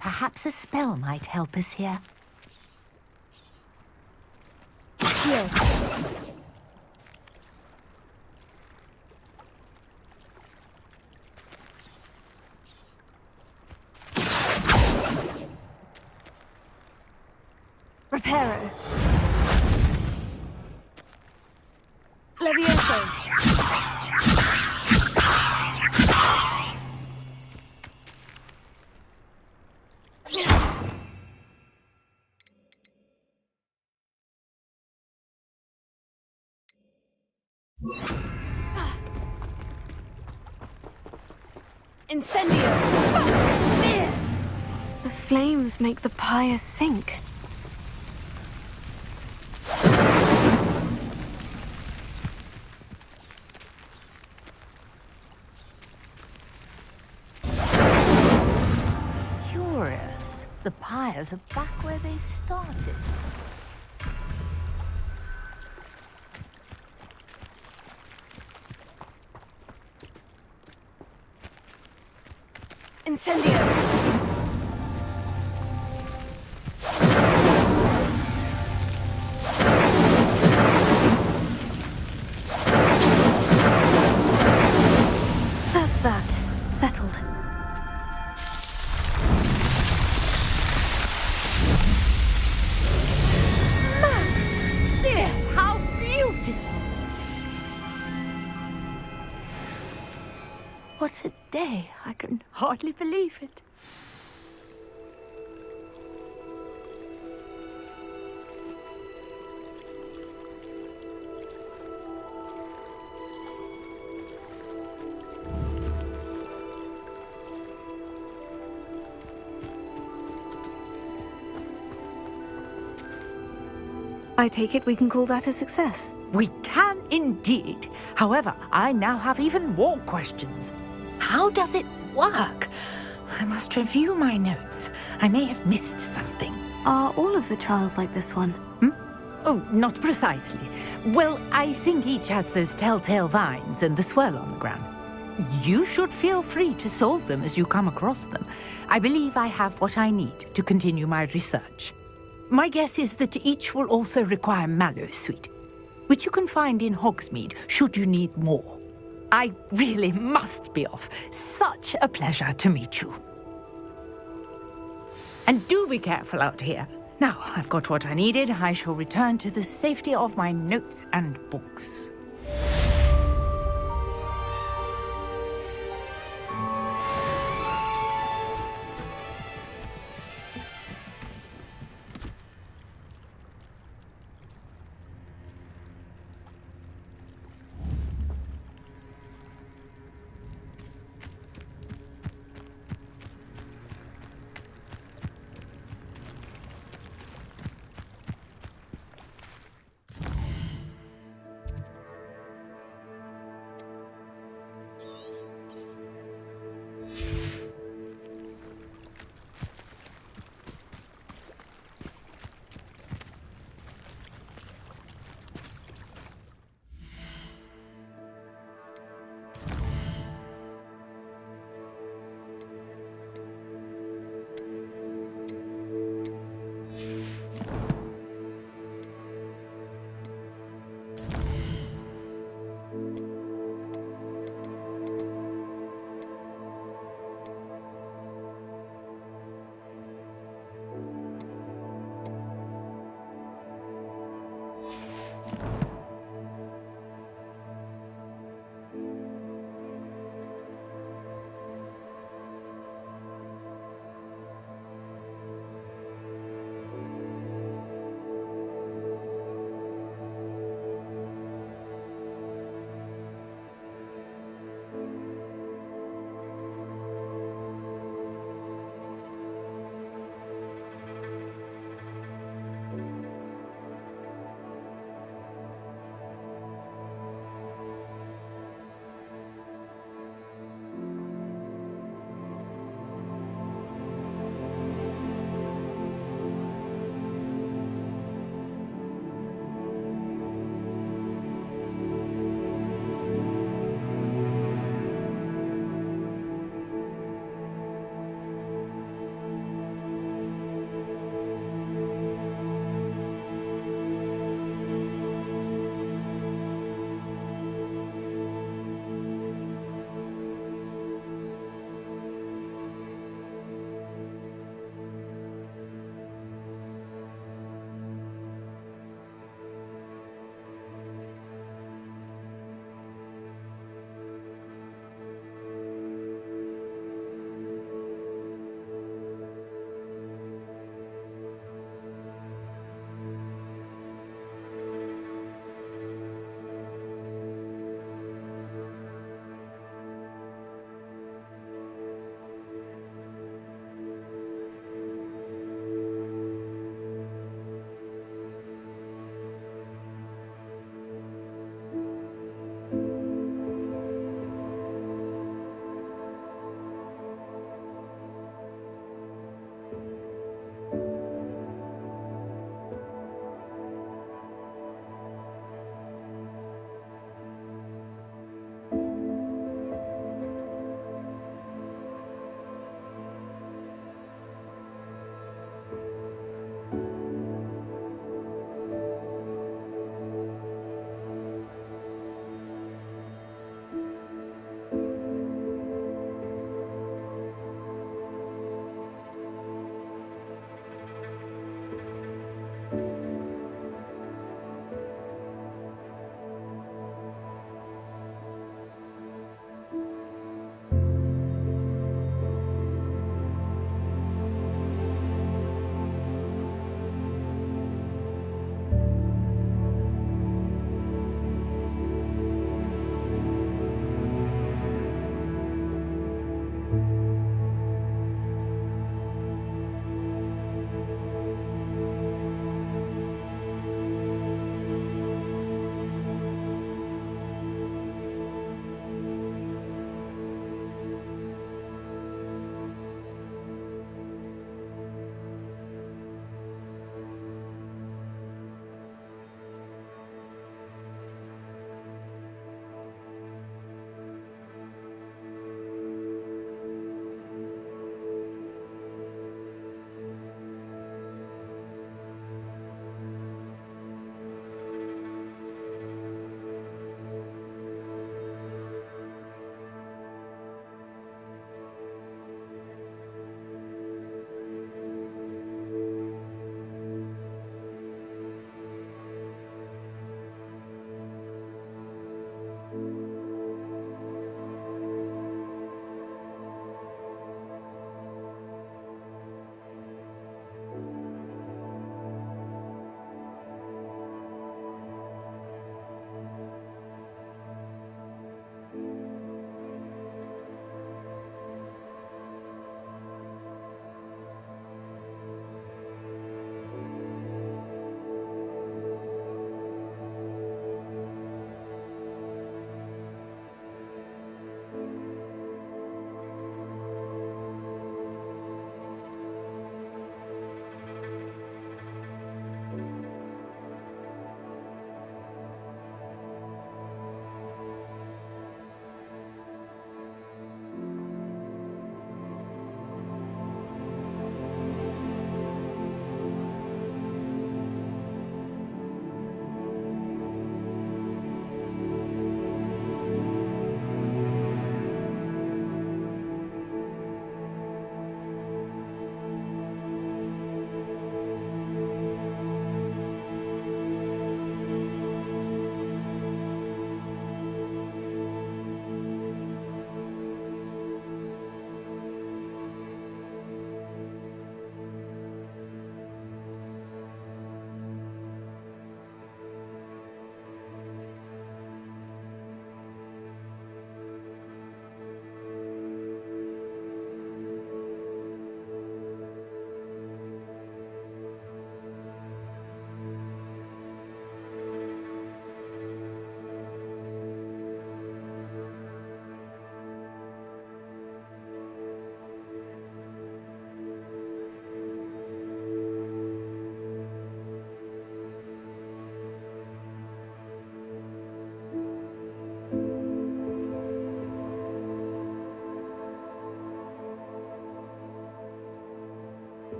Perhaps a spell might help us here.
Heal. Reparo. Levioso. Incendio! The flames make the pyre sink.
Curious. The pyres are back where they started.
Incendio! That's that. Settled.
There, how beautiful! What a day! I can hardly believe it.
I take it we can call that a success.
We can indeed. However, I now have even more questions. How does it work? I must review my notes. I may have missed something.
Are all of the trials like this one?
Oh, not precisely. Well, I think each has those telltale vines and the swirl on the ground. You should feel free to solve them as you come across them. I believe I have what I need to continue my research. My guess is that each will also require mallow sweet, which you can find in Hogsmeade should you need more. I really must be off. Such a pleasure to meet you. And do be careful out here. Now I've got what I needed, I shall return to the safety of my notes and books.